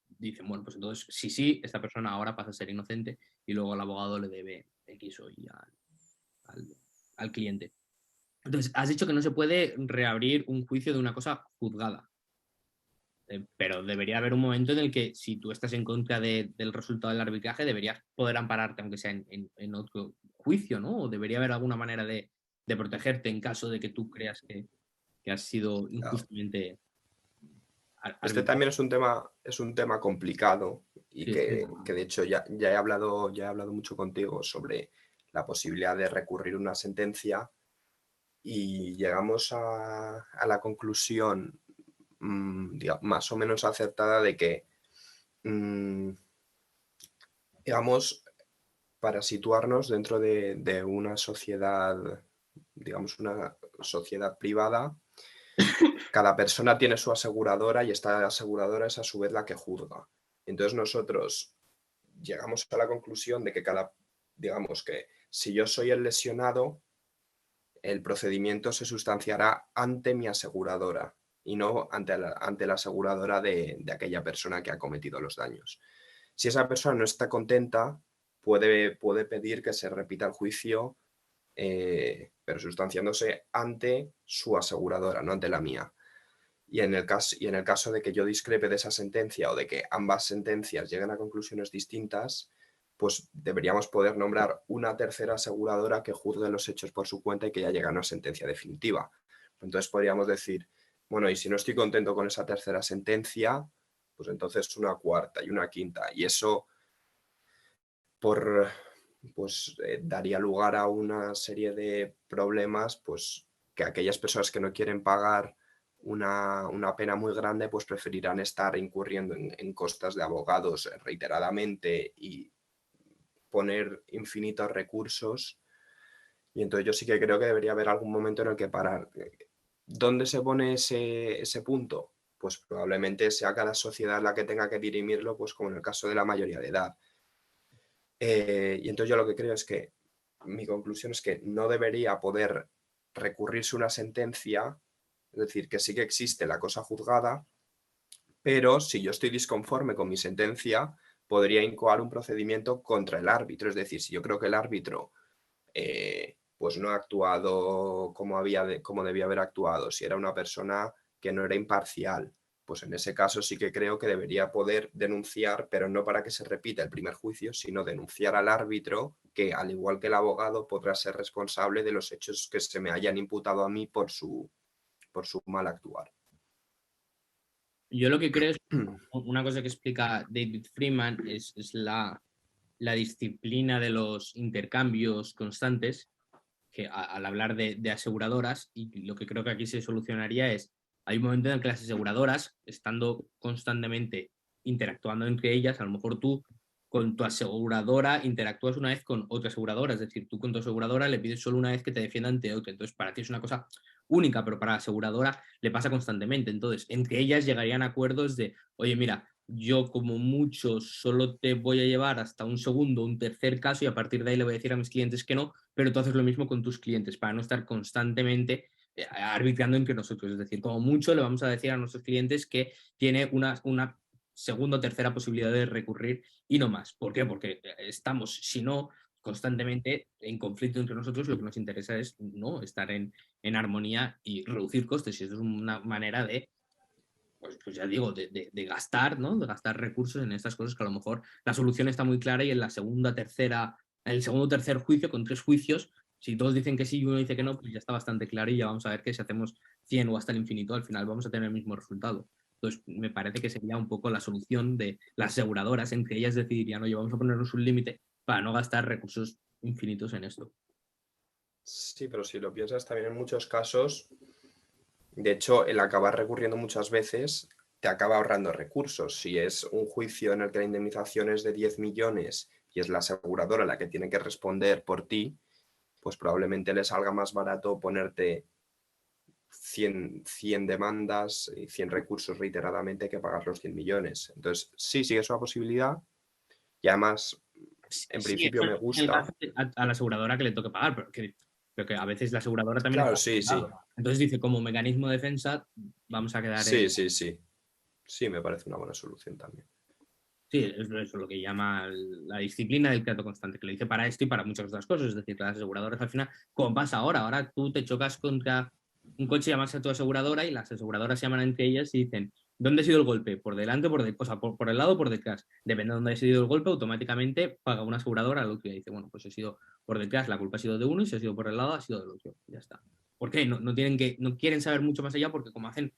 dicen, bueno, pues entonces, sí, esta persona ahora pasa a ser inocente y luego el abogado le debe X o Y al cliente. Entonces, has dicho que no se puede reabrir un juicio de una cosa juzgada. Pero debería haber un momento en el que si tú estás en contra del resultado del arbitraje, deberías poder ampararte, aunque sea en otro juicio, ¿no? O debería haber alguna manera de protegerte en caso de que tú creas que has sido Claro. injustamente Este arbitrado. también es un tema complicado y Sí, sí. que de hecho ya he hablado mucho contigo sobre la posibilidad de recurrir una sentencia y llegamos a la conclusión más o menos acertada de que, digamos, para situarnos dentro de una sociedad, digamos, una sociedad privada, cada persona tiene su aseguradora y esta aseguradora es a su vez la que juzga. Entonces nosotros llegamos a la conclusión de que digamos que si yo soy el lesionado, el procedimiento se sustanciará ante mi aseguradora y no ante la aseguradora de aquella persona que ha cometido los daños. Si esa persona no está contenta, puede pedir que se repita el juicio, pero sustanciándose ante su aseguradora, no ante la mía. Y en el caso de que yo discrepe de esa sentencia o de que ambas sentencias lleguen a conclusiones distintas, pues deberíamos poder nombrar una tercera aseguradora que juzgue los hechos por su cuenta y que ya llegue a una sentencia definitiva. Entonces podríamos decir, bueno, y si no estoy contento con esa tercera sentencia, pues entonces una cuarta y una quinta. Y eso daría lugar a una serie de problemas, pues que aquellas personas que no quieren pagar una pena muy grande, pues preferirán estar incurriendo en costas de abogados reiteradamente y poner infinitos recursos. Y entonces yo sí que creo que debería haber algún momento en el que parar. ¿Dónde se pone ese punto? Pues probablemente sea cada sociedad la que tenga que dirimirlo, pues como en el caso de la mayoría de edad. Y entonces yo lo que creo es que mi conclusión es que no debería poder recurrirse una sentencia, es decir, que sí que existe la cosa juzgada, pero si yo estoy disconforme con mi sentencia, podría incoar un procedimiento contra el árbitro. Es decir, si yo creo que el árbitro pues no ha actuado como debía haber actuado, si era una persona que no era imparcial, pues en ese caso sí que creo que debería poder denunciar, pero no para que se repita el primer juicio, sino denunciar al árbitro que, al igual que el abogado, podrá ser responsable de los hechos que se me hayan imputado a mí por su mal actuar. Yo lo que creo es una cosa que explica David Freeman es la disciplina de los intercambios constantes, que al hablar de aseguradoras, y lo que creo que aquí se solucionaría es, hay un momento en el que las aseguradoras, estando constantemente interactuando entre ellas, a lo mejor tú con tu aseguradora interactúas una vez con otra aseguradora, es decir, tú con tu aseguradora le pides solo una vez que te defienda ante otra, entonces para ti es una cosa única, pero para la aseguradora le pasa constantemente, entonces entre ellas llegarían a acuerdos de, oye, mira, yo como mucho solo te voy a llevar hasta un segundo, un tercer caso y a partir de ahí le voy a decir a mis clientes que no, pero tú haces lo mismo con tus clientes para no estar constantemente arbitrando entre nosotros. Es decir, como mucho le vamos a decir a nuestros clientes que tiene una segunda o tercera posibilidad de recurrir y no más. ¿Por qué? Porque estamos, si no, constantemente en conflicto entre nosotros, lo que nos interesa es no estar en armonía y reducir costes. Y eso es una manera de pues ya digo, de gastar, ¿no? De gastar recursos en estas cosas que a lo mejor la solución está muy clara y en la segunda, tercera, en el segundo o tercer juicio, con 3 juicios, si todos dicen que sí y uno dice que no, pues ya está bastante claro y ya vamos a ver que si hacemos 100 o hasta el infinito, al final vamos a tener el mismo resultado. Entonces, me parece que sería un poco la solución de las aseguradoras, en que ellas decidirían, oye, vamos a ponernos un límite para no gastar recursos infinitos en esto. Sí, pero si lo piensas también en muchos casos, de hecho, el acabar recurriendo muchas veces te acaba ahorrando recursos. Si es un juicio en el que la indemnización es de 10 millones y es la aseguradora la que tiene que responder por ti, pues probablemente le salga más barato ponerte 100 demandas y 100 recursos reiteradamente que pagar los 100 millones. Entonces, sí, sí es una posibilidad, Y además, en Sí, principio eso me en el gusta. caso a la aseguradora que le toque pagar, pero que a veces la aseguradora también Claro, está sí, sí. asegurado. Entonces dice, como mecanismo de defensa, vamos a quedar Sí, en... sí, sí. Sí, me parece una buena solución también. Sí, es eso lo que llama la disciplina del trato constante, que lo dice para esto y para muchas otras cosas. Es decir, que las aseguradoras al final, como pasa ahora tú te chocas contra un coche, llamas a tu aseguradora y las aseguradoras se llaman entre ellas y dicen, ¿dónde ha sido el golpe? ¿Por delante o sea, por el lado o por detrás? Depende de dónde haya sido el golpe, automáticamente paga una aseguradora lo que dice, bueno, pues ha sido por detrás, la culpa ha sido de uno y si ha sido por el lado, ha sido del otro. Ya está. ¿Por qué? No quieren saber mucho más allá porque como hacen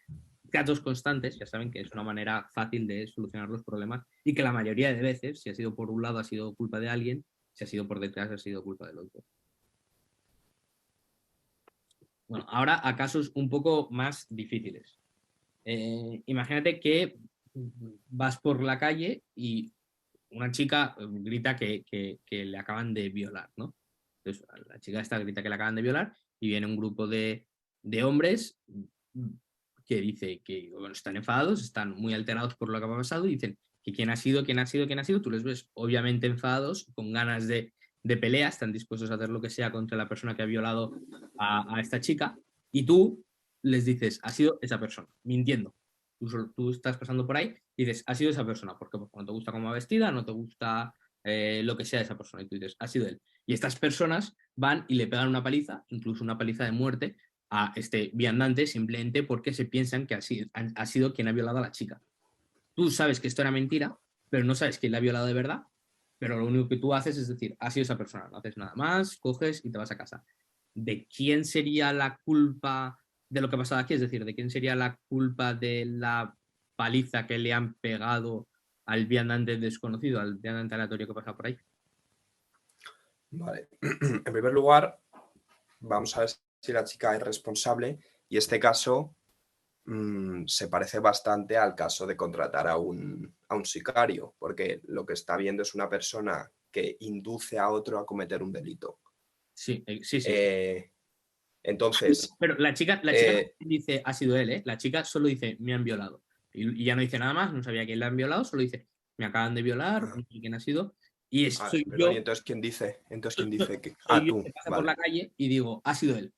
tratos constantes, ya saben que es una manera fácil de solucionar los problemas y que la mayoría de veces, si ha sido por un lado, ha sido culpa de alguien, si ha sido por detrás, ha sido culpa del otro. Bueno, ahora a casos un poco más difíciles. Imagínate que vas por la calle y una chica grita que le acaban de violar, ¿no? Entonces, la chica esta grita que le acaban de violar y viene un grupo de hombres que dice que bueno, están enfadados, están muy alterados por lo que ha pasado y dicen que quién ha sido, quién ha sido, quién ha sido. Tú les ves obviamente enfadados, con ganas de pelea, están dispuestos a hacer lo que sea contra la persona que ha violado a esta chica y tú les dices, ha sido esa persona, mintiendo. Tú estás pasando por ahí y dices, ha sido esa persona, porque pues, no te gusta cómo va vestida, no te gusta lo que sea de esa persona, y tú dices, ha sido él. Y estas personas van y le pegan una paliza, incluso una paliza de muerte, a este viandante simplemente porque se piensan que ha sido quien ha violado a la chica. Tú sabes que esto era mentira, pero no sabes quién la ha violado de verdad, pero lo único que tú haces es decir, ha sido esa persona, no haces nada más, coges y te vas a casa. ¿De quién sería la culpa de lo que ha pasado aquí? Es decir, ¿de quién sería la culpa de la paliza que le han pegado al viandante desconocido, al viandante aleatorio que pasa por ahí? Vale. En primer lugar, vamos a ver si la chica es responsable y este caso se parece bastante al caso de contratar a un sicario, porque lo que está viendo es una persona que induce a otro a cometer un delito. Sí, sí, sí. Eh, entonces, Pero la chica no eh, dice ha sido él, ¿eh? La chica solo dice me han violado. Y ya no dice nada más, no sabía quién le han violado, solo dice me acaban de violar, no ah, sé quién ha sido. Y soy perdón, ¿y yo, entonces quién dice? Entonces, ¿quién dice que? soy yo Tú, que pasa por la vale, calle y digo ha sido él.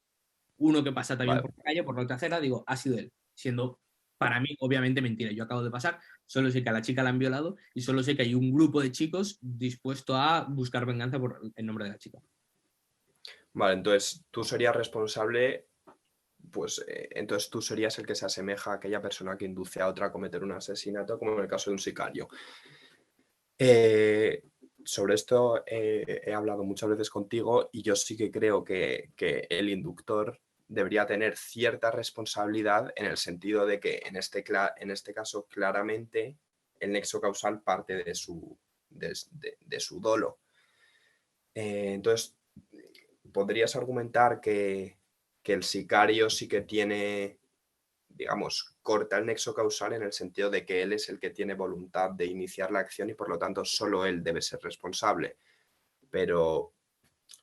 Uno que pasa también vale. por la calle, por la otra acera, digo ha sido él. Siendo para mí, obviamente, mentira. Yo acabo de pasar, solo sé que a la chica la han violado y solo sé que hay un grupo de chicos dispuesto a buscar venganza por el nombre de la chica. Vale, entonces tú serías responsable, pues entonces tú serías el que se asemeja a aquella persona que induce a otra a cometer un asesinato, como en el caso de un sicario. Eh, sobre esto he hablado muchas veces contigo y yo sí que creo que el inductor debería tener cierta responsabilidad en el sentido de que en este caso claramente el nexo causal parte de su dolo. Entonces, podrías argumentar que el sicario sí que tiene, digamos, corta el nexo causal en el sentido de que él es el que tiene voluntad de iniciar la acción y por lo tanto solo él debe ser responsable. Pero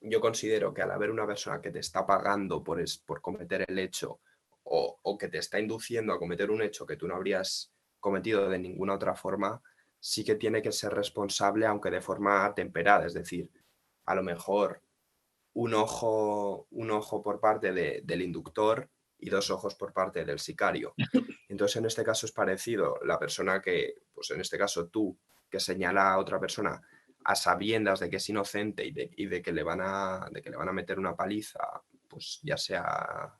yo considero que al haber una persona que te está pagando por cometer el hecho o que te está induciendo a cometer un hecho que tú no habrías cometido de ninguna otra forma, sí que tiene que ser responsable, aunque de forma temperada. Es decir, a lo mejor un ojo por parte del inductor y dos ojos por parte del sicario. Entonces, en este caso es parecido. La persona que, pues en este caso tú, que señala a otra persona a sabiendas de que es inocente y de que le van a meter una paliza, pues ya sea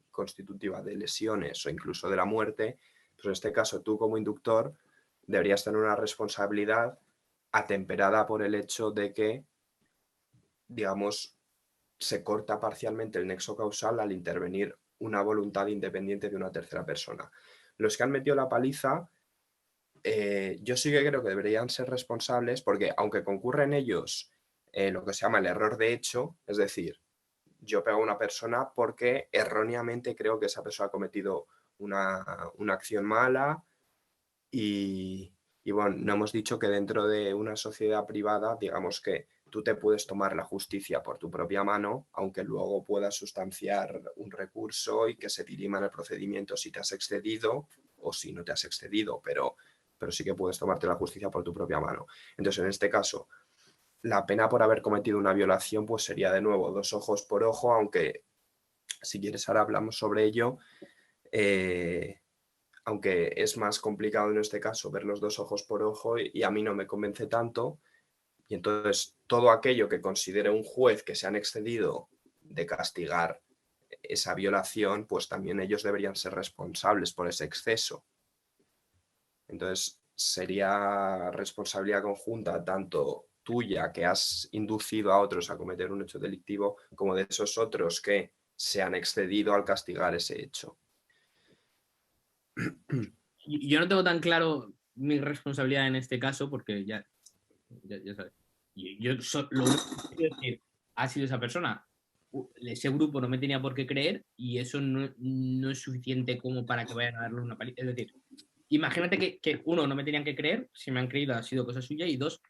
constitutiva de lesiones o incluso de la muerte, pues en este caso tú como inductor deberías tener una responsabilidad atemperada por el hecho de que, digamos, se corta parcialmente el nexo causal al intervenir una voluntad independiente de una tercera persona. Los que han metido la paliza, yo sí que creo que deberían ser responsables porque aunque concurre en ellos lo que se llama el error de hecho, es decir, yo pego a una persona porque erróneamente creo que esa persona ha cometido una acción mala y bueno, no hemos dicho que dentro de una sociedad privada, digamos que tú te puedes tomar la justicia por tu propia mano, aunque luego puedas sustanciar un recurso y que se dirima en el procedimiento si te has excedido o si no te has excedido, pero pero sí que puedes tomarte la justicia por tu propia mano. Entonces, en este caso, la pena por haber cometido una violación pues sería de nuevo 2 ojos por ojo, aunque si quieres ahora hablamos sobre ello, aunque es más complicado en este caso ver los 2 ojos por ojo y a mí no me convence tanto. Y entonces todo aquello que considere un juez que se han excedido de castigar esa violación, pues también ellos deberían ser responsables por ese exceso. Entonces sería responsabilidad conjunta tanto tuya, que has inducido a otros a cometer un hecho delictivo, como de esos otros que se han excedido al castigar ese hecho. Yo no tengo tan claro mi responsabilidad en este caso, porque ya sabes. Lo único que quiero decir, ha sido esa persona. Ese grupo no me tenía por qué creer y eso no es suficiente como para que vayan a darle una paliza. Es decir, imagínate que uno, no me tenían que creer, si me han creído ha sido cosa suya, y dos,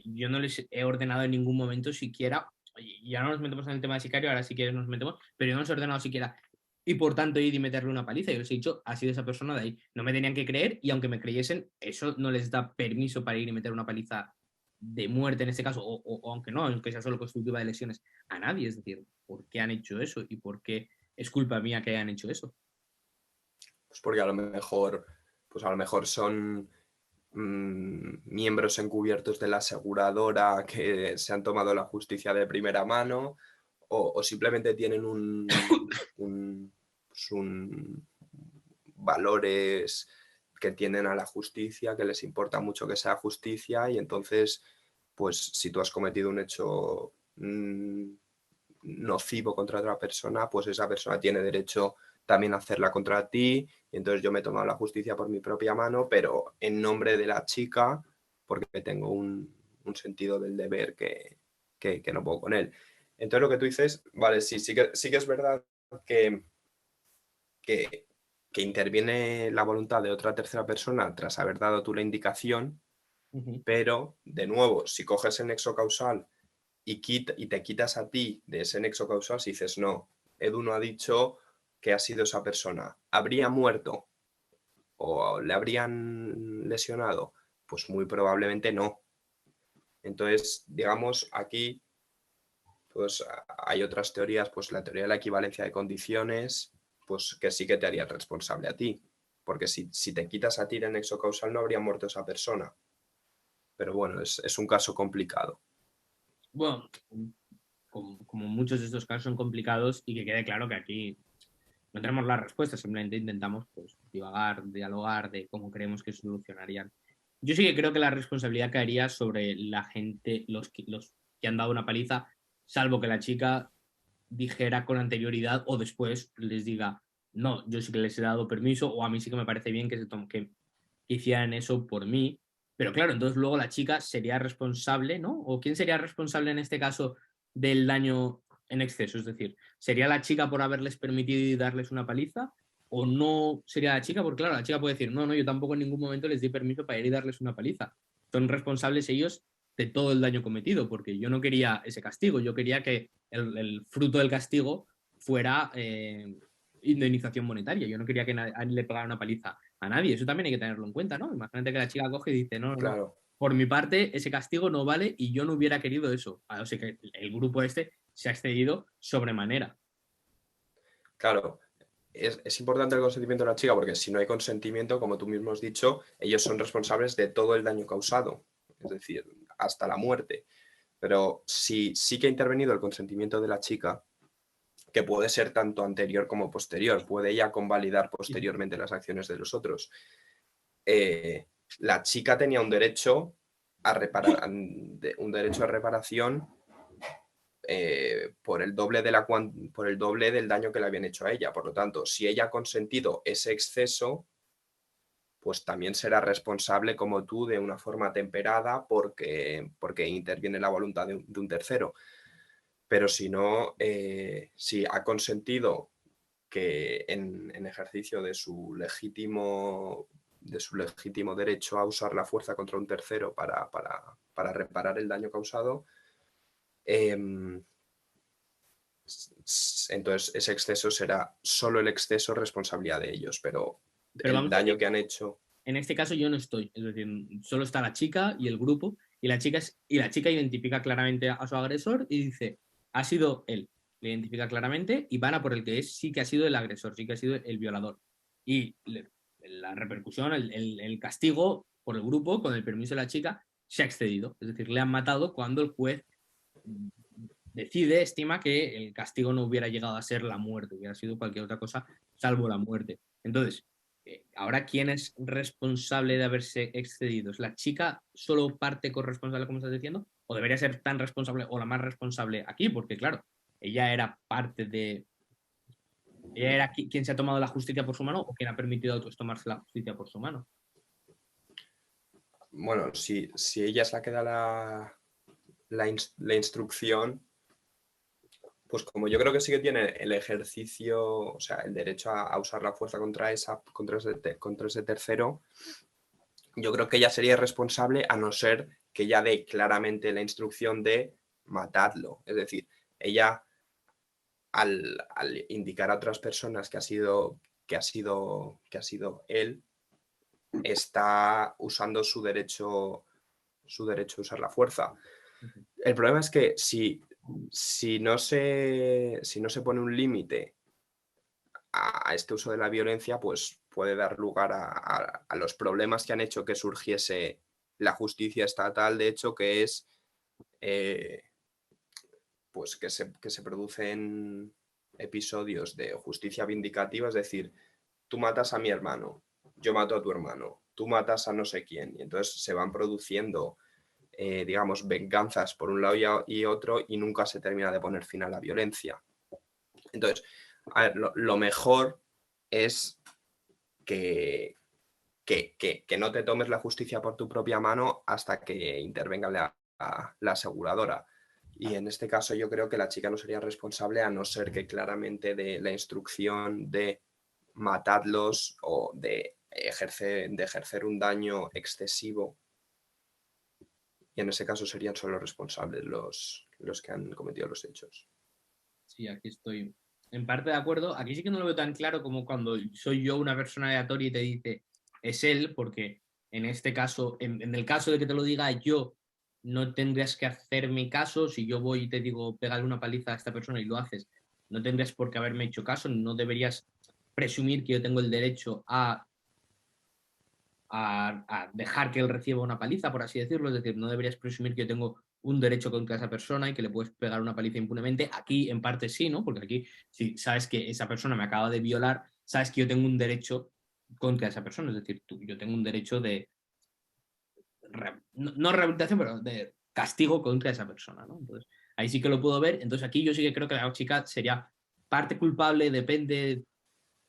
yo no les he ordenado en ningún momento siquiera, y ya no nos metemos en el tema de sicario, ahora sí que nos metemos, pero yo no les he ordenado siquiera y por tanto ir y meterle una paliza. Yo les he dicho, ha sido esa persona de ahí. No me tenían que creer y aunque me creyesen, eso no les da permiso para ir y meter una paliza de muerte en este caso, o aunque no, aunque sea solo constitutiva de lesiones, a nadie. Es decir, ¿por qué han hecho eso? ¿Y por qué es culpa mía que hayan hecho eso? Pues porque a lo mejor son miembros encubiertos de la aseguradora que se han tomado la justicia de primera mano o simplemente tienen valores que tienden a la justicia, que les importa mucho que sea justicia y entonces, pues si tú has cometido un hecho nocivo contra otra persona, pues esa persona tiene derecho también a hacerla contra ti y entonces yo me he tomado la justicia por mi propia mano, pero en nombre de la chica, porque tengo un sentido del deber que no puedo con él. Entonces lo que tú dices, vale, sí que es verdad que, que, que interviene la voluntad de otra tercera persona tras haber dado tú la indicación, pero de nuevo, si coges el nexo causal y te quitas a ti de ese nexo causal, si dices, no, Edu no ha dicho que ha sido esa persona, ¿habría muerto o le habrían lesionado? Pues muy probablemente no. Entonces, digamos, aquí pues hay otras teorías, pues la teoría de la equivalencia de condiciones, pues que sí que te haría responsable a ti, porque si te quitas a ti del nexo causal no habría muerto esa persona. Pero bueno, es un caso complicado. Bueno, como muchos de estos casos son complicados y que quede claro que aquí no tenemos la respuesta, simplemente intentamos pues, divagar, dialogar de cómo creemos que solucionarían. Yo sí que creo que la responsabilidad caería sobre la gente, los que han dado una paliza, salvo que la chica dijera con anterioridad o después les diga, no, yo sí que les he dado permiso o a mí sí que me parece bien que hicieran eso por mí. Pero claro, entonces luego la chica sería responsable, ¿no? ¿O quién sería responsable en este caso del daño en exceso? Es decir, ¿sería la chica por haberles permitido darles una paliza? ¿O no sería la chica? Porque claro, la chica puede decir, no, yo tampoco en ningún momento les di permiso para ir y darles una paliza. Son responsables ellos de todo el daño cometido, porque yo no quería ese castigo, yo quería que el fruto del castigo fuera indemnización monetaria. Yo no quería que le pagara una paliza a nadie. Eso también hay que tenerlo en cuenta, ¿no? Imagínate que la chica coge y dice, no. Claro, Por mi parte, ese castigo no vale y yo no hubiera querido eso. O sea que el grupo este se ha excedido sobremanera. claro. Es importante el consentimiento de la chica porque si no hay consentimiento, como tú mismo has dicho, ellos son responsables de todo el daño causado, es decir, hasta la muerte. Pero si sí que ha intervenido el consentimiento de la chica, que puede ser tanto anterior como posterior, puede ella convalidar posteriormente las acciones de los otros. La chica tenía un derecho a reparación por el doble del daño que le habían hecho a ella. Por lo tanto, si ella ha consentido ese exceso, pues también será responsable como tú de una forma temperada porque interviene la voluntad de un tercero. Pero si no, si ha consentido que en ejercicio de su legítimo derecho a usar la fuerza contra un tercero para reparar el daño causado, entonces ese exceso será solo el exceso responsabilidad de ellos, pero Pero el vamos a daño decir, que han hecho... en este caso yo no estoy, es decir, solo está la chica y el grupo, y la chica identifica claramente a su agresor y dice, ha sido él, le identifica claramente y van a por el que sí que ha sido el agresor, sí que ha sido el violador. Y la repercusión, el castigo por el grupo, con el permiso de la chica, se ha excedido, es decir, le han matado cuando el juez estima que el castigo no hubiera llegado a ser la muerte, hubiera sido cualquier otra cosa salvo la muerte. Entonces, ahora, ¿quién es responsable de haberse excedido? ¿Es la chica solo parte corresponsable, como estás diciendo? ¿O debería ser tan responsable o la más responsable aquí? Porque, claro, ella era parte de... ¿Ella era quien se ha tomado la justicia por su mano o quien ha permitido a otros tomarse la justicia por su mano? Bueno, si ella es la que da la instrucción, pues como yo creo que sí que tiene el ejercicio, o sea, el derecho a usar la fuerza contra ese tercero, yo creo que ella sería responsable a no ser que ella dé claramente la instrucción de matadlo. Es decir, ella al indicar a otras personas que ha sido él, está usando su derecho a usar la fuerza. El problema es que si no se pone un límite a este uso de la violencia, pues puede dar lugar a los problemas que han hecho que surgiese la justicia estatal, de hecho, que es pues que se producen episodios de justicia vindicativa, es decir, tú matas a mi hermano, yo mato a tu hermano, tú matas a no sé quién, y entonces se van produciendo digamos, venganzas por un lado y otro, y nunca se termina de poner fin a la violencia. Entonces, a ver, lo mejor es que no te tomes la justicia por tu propia mano hasta que intervenga la aseguradora. Y en este caso yo creo que la chica no sería responsable a no ser que claramente de la instrucción de matadlos o de ejercer un daño excesivo, y en ese caso serían solo responsables los que han cometido los hechos. Sí, aquí estoy en parte de acuerdo. Aquí sí que no lo veo tan claro como cuando soy yo una persona aleatoria y te dice es él, porque en este caso, en el caso de que te lo diga yo, no tendrías que hacer mi caso. Si yo voy y te digo pégale una paliza a esta persona y lo haces, no tendrías por qué haberme hecho caso, no deberías presumir que yo tengo el derecho a dejar que él reciba una paliza, por así decirlo. Es decir, no deberías presumir que yo tengo un derecho contra esa persona y que le puedes pegar una paliza impunemente. Aquí, en parte, sí, ¿no? Porque aquí, si sabes que esa persona me acaba de violar, sabes que yo tengo un derecho contra esa persona. Es decir, yo tengo un derecho de, no rehabilitación, pero de castigo contra esa persona, ¿no? Entonces, ahí sí que lo puedo ver. Entonces, aquí yo sí que creo que la chica sería parte culpable, depende.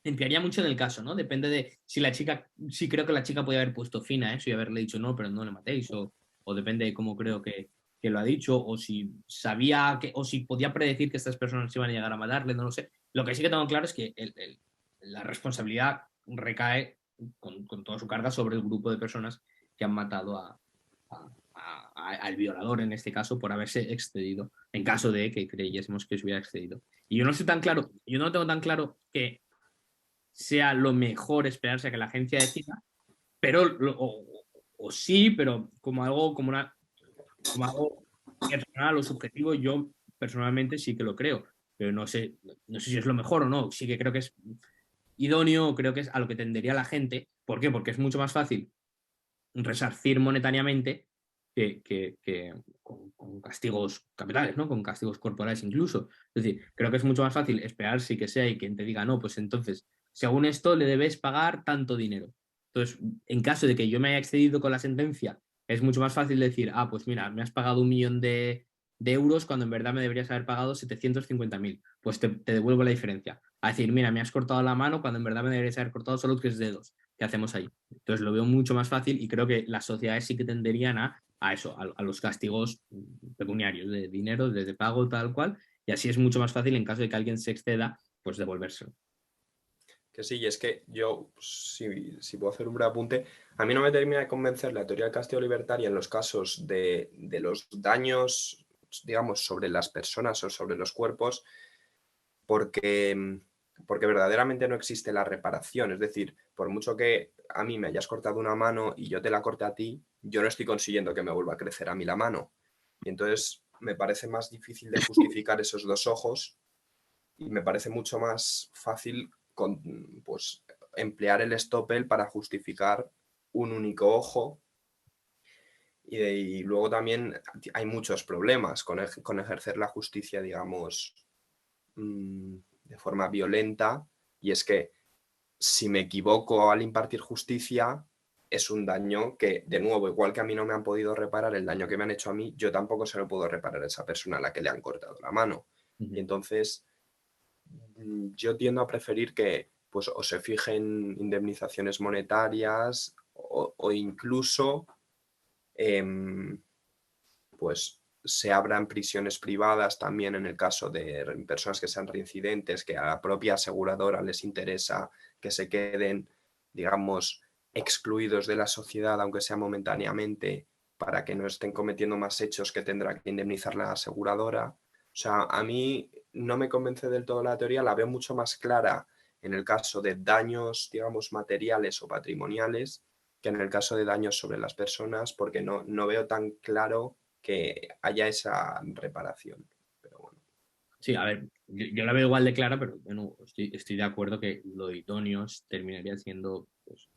Entraría mucho en el caso, ¿no? Depende de si la chica, sí creo que la chica podía haber puesto fin a eso y haberle dicho no, pero no le matéis, o depende de cómo creo que lo ha dicho, o si sabía que, o si podía predecir que estas personas iban a llegar a matarle, no lo sé. Lo que sí que tengo claro es que la responsabilidad recae con toda su carga sobre el grupo de personas que han matado al violador, en este caso, por haberse excedido, en caso de que creyésemos que se hubiera excedido. Y yo no estoy tan claro, yo no tengo tan claro que sea lo mejor esperarse a que la agencia decida, pero o sí, pero como algo, como algo personal o subjetivo, yo personalmente sí que lo creo, pero no sé si es lo mejor o no, sí que creo que es idóneo, creo que es a lo que tendería la gente. ¿Por qué? Porque es mucho más fácil resarcir monetariamente que con castigos capitales, ¿no? Con castigos corporales incluso. Es decir, creo que es mucho más fácil esperar sí que sea y quien te diga, no, pues entonces, según esto, le debes pagar tanto dinero. Entonces, en caso de que yo me haya excedido con la sentencia, es mucho más fácil decir, ah, pues mira, me has pagado 1.000.000 de euros cuando en verdad me deberías haber pagado 750.000. Pues te devuelvo la diferencia. A decir, mira, me has cortado la mano cuando en verdad me deberías haber cortado solo 3 dedos. ¿Qué hacemos ahí? Entonces lo veo mucho más fácil y creo que las sociedades sí que tenderían a eso, a los castigos pecuniarios, de dinero, de pago, tal cual, y así es mucho más fácil en caso de que alguien se exceda, pues devolvérselo. Que sí, y es que yo, si puedo hacer un breve apunte, a mí no me termina de convencer la teoría del castigo libertaria en los casos de los daños, digamos, sobre las personas o sobre los cuerpos, porque porque verdaderamente no existe la reparación. Es decir, por mucho que a mí me hayas cortado una mano y yo te la corte a ti, yo no estoy consiguiendo que me vuelva a crecer a mí la mano. Y entonces me parece más difícil de justificar esos dos ojos y me parece mucho más fácil pues, emplear el stopel para justificar un único ojo. Y luego también hay muchos problemas con ejercer la justicia, digamos, de forma violenta, y es que si me equivoco al impartir justicia, es un daño que, de nuevo, igual que a mí no me han podido reparar el daño que me han hecho a mí, yo tampoco se lo puedo reparar a esa persona a la que le han cortado la mano. Y entonces yo tiendo a preferir que pues, o se fijen indemnizaciones monetarias o incluso pues se abran prisiones privadas también en el caso de personas que sean reincidentes, que a la propia aseguradora les interesa que se queden, digamos, excluidos de la sociedad, aunque sea momentáneamente, para que no estén cometiendo más hechos que tendrá que indemnizar la aseguradora. O sea, a mí no me convence del todo la teoría, la veo mucho más clara en el caso de daños, digamos, materiales o patrimoniales, que en el caso de daños sobre las personas, porque no veo tan claro que haya esa reparación. Pero bueno. Sí, a ver, yo la veo igual de clara, pero bueno, estoy de acuerdo que lo idóneo terminaría siendo pues,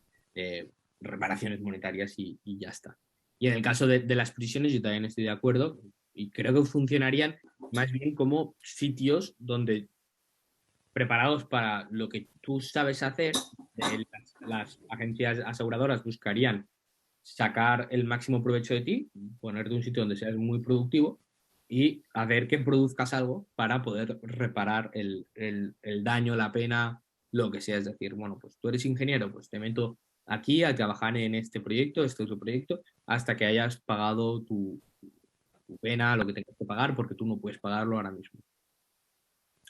reparaciones monetarias y ya está. Y en el caso de las prisiones, yo también estoy de acuerdo y creo que funcionarían más bien como sitios donde preparados para lo que tú sabes hacer, las agencias aseguradoras buscarían sacar el máximo provecho de ti, ponerte en un sitio donde seas muy productivo y hacer que produzcas algo para poder reparar el daño, la pena, lo que sea. Es decir, bueno, pues tú eres ingeniero, pues te meto aquí a trabajar en este otro proyecto, hasta que hayas pagado tu pena, lo que tengas que pagar, porque tú no puedes pagarlo ahora mismo.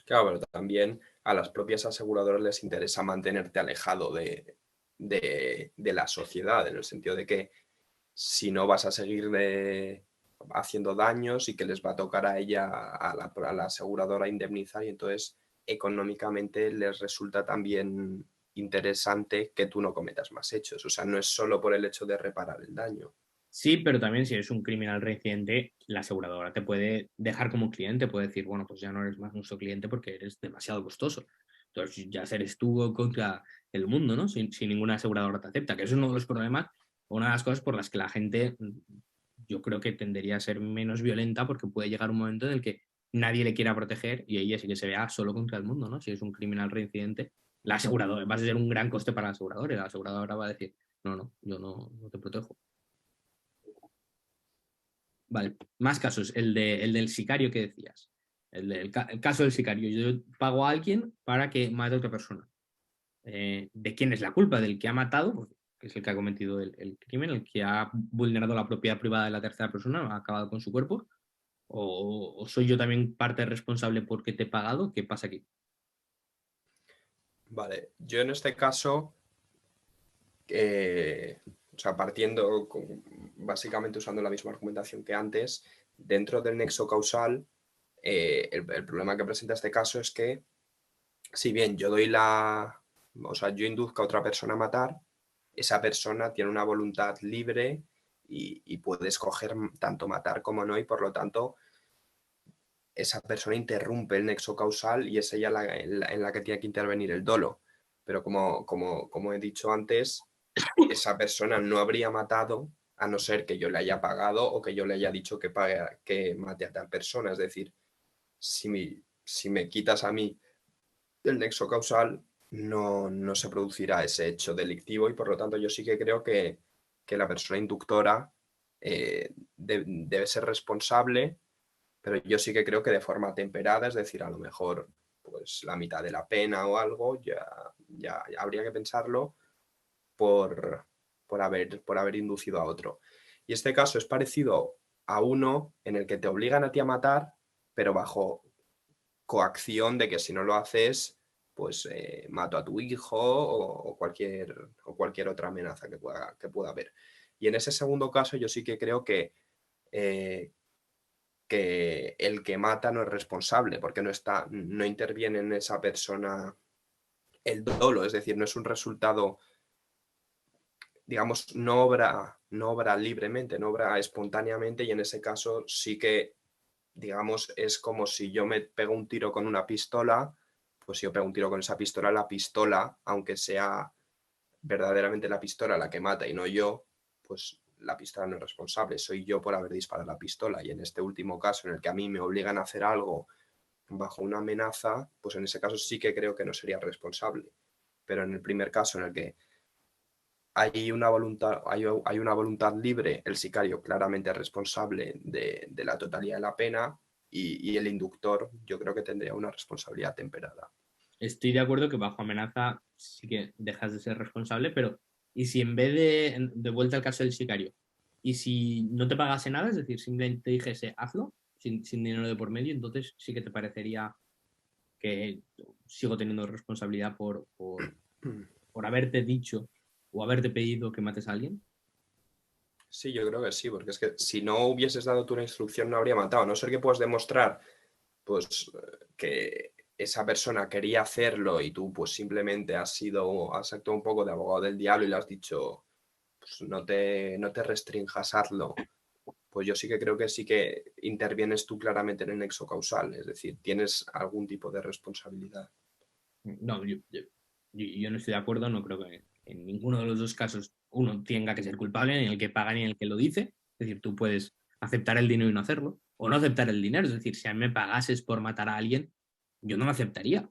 Claro, pero también a las propias aseguradoras les interesa mantenerte alejado de la sociedad, en el sentido de que si no vas a seguir haciendo daños y que les va a tocar a ella, a la aseguradora indemnizar, y entonces económicamente les resulta también interesante que tú no cometas más hechos. O sea, no es solo por el hecho de reparar el daño. Sí, pero también si eres un criminal reincidente, la aseguradora te puede dejar como cliente, puede decir, bueno, pues ya no eres más nuestro cliente porque eres demasiado costoso. Entonces ya eres tú contra el mundo, ¿no? Si ninguna aseguradora te acepta, que eso es uno de los problemas, una de las cosas por las que la gente, yo creo que tendería a ser menos violenta porque puede llegar un momento en el que nadie le quiera proteger y ella sí que se vea solo contra el mundo, ¿no? Si es un criminal reincidente, la aseguradora va a ser un gran coste para la aseguradora y la aseguradora va a decir, no, no, yo no te protejo. Vale, más casos. El del sicario que decías. El caso del sicario. Yo pago a alguien para que mate a otra persona. ¿De quién es la culpa? ¿Del que ha matado? Pues, que es el que ha cometido el crimen, el que ha vulnerado la propiedad privada de la tercera persona, ha acabado con su cuerpo. ¿O soy yo también parte responsable porque te he pagado? ¿Qué pasa aquí? Vale, yo en este caso, o sea, básicamente usando la misma argumentación que antes, dentro del nexo causal, el problema que presenta este caso es que, si bien o sea, yo induzco a otra persona a matar, esa persona tiene una voluntad libre y puede escoger tanto matar como no, y por lo tanto esa persona interrumpe el nexo causal y es ella en la que tiene que intervenir el dolo. Pero como he dicho antes, esa persona no habría matado a no ser que yo le haya pagado o que yo le haya dicho que mate a tal persona. Es decir, si me quitas a mí del nexo causal, no se producirá ese hecho delictivo, y por lo tanto yo sí que creo que la persona inductora debe ser responsable, pero yo sí que creo que de forma temperada, es decir, a lo mejor pues la mitad de la pena o algo, ya habría que pensarlo por, por haber inducido a otro. Y este caso es parecido a uno en el que te obligan a ti a matar, pero bajo coacción de que si no lo haces, pues mato a tu hijo o cualquier otra amenaza que pueda haber. Y en ese segundo caso yo sí que creo eh, que el que mata no es responsable, porque no interviene en esa persona el dolo, es decir, no es un resultado, digamos, no obra libremente, no obra espontáneamente, y en ese caso sí que, digamos, es como si yo me pego un tiro con una pistola, pues si yo pego un tiro con esa pistola, la pistola, aunque sea verdaderamente la pistola la que mata y no yo, pues la pistola no es responsable, soy yo por haber disparado la pistola. Y en este último caso, en el que a mí me obligan a hacer algo bajo una amenaza, pues en ese caso sí que creo que no sería responsable. Pero en el primer caso, en el que hay una voluntad libre, el sicario claramente es responsable de la totalidad de la pena, y el inductor yo creo que tendría una responsabilidad temperada. Estoy de acuerdo que bajo amenaza sí que dejas de ser responsable, pero ¿y si en vez de vuelta al caso del sicario, y si no te pagase nada, es decir, simplemente te dijese hazlo, sin dinero de por medio, entonces sí que te parecería que sigo teniendo responsabilidad por haberte dicho o haberte pedido que mates a alguien? Sí, yo creo que sí, porque es que si no hubieses dado tú una instrucción no habría matado, a no ser que puedas demostrar pues que esa persona quería hacerlo y tú pues simplemente has actuado un poco de abogado del diablo y le has dicho pues no te restrinjas, hazlo. Pues yo sí que creo que sí que intervienes tú claramente en el nexo causal, es decir, tienes algún tipo de responsabilidad. No, yo no estoy de acuerdo, no creo que en ninguno de los dos casos uno tenga que ser culpable, ni el que paga ni el que lo dice. Es decir, tú puedes aceptar el dinero y no hacerlo, o no aceptar el dinero. Es decir, si a mí me pagases por matar a alguien, yo no lo aceptaría.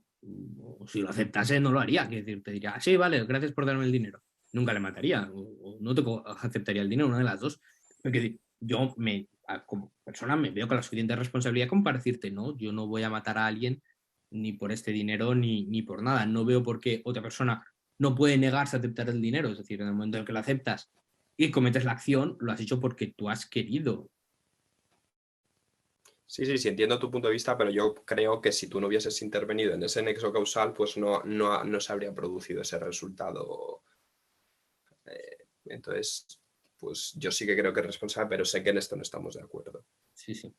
O si lo aceptase, no lo haría. Es decir, te diría, "Ah, sí, vale, gracias por darme el dinero". Nunca le mataría, o no aceptaría el dinero, una de las dos. Porque como persona, me veo con la suficiente responsabilidad como para decirte, no, yo no voy a matar a alguien ni por este dinero ni por nada. No veo por qué otra persona no puede negarse a aceptar el dinero. Es decir, en el momento en que lo aceptas y cometes la acción, lo has hecho porque tú has querido. Sí, sí, sí, entiendo tu punto de vista, pero yo creo que si tú no hubieses intervenido en ese nexo causal, pues no se habría producido ese resultado. Entonces, pues yo sí que creo que es responsable, pero sé que en esto no estamos de acuerdo. Sí, sí.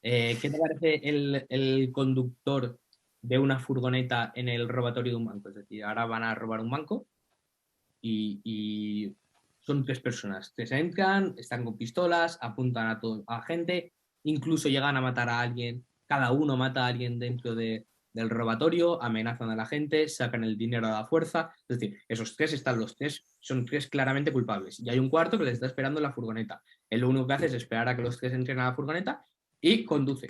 ¿Qué te parece el conductor de una furgoneta en el robatorio de un banco? Es decir, ahora van a robar un banco y son tres personas. Se entran, están con pistolas, apuntan a gente, incluso llegan a matar a alguien. Cada uno mata a alguien dentro del robatorio, amenazan a la gente, sacan el dinero a la fuerza. Es decir, esos tres están los tres, son tres claramente culpables. Y hay un cuarto que les está esperando en la furgoneta. Él lo único que hace es esperar a que los tres entren a la furgoneta y conduce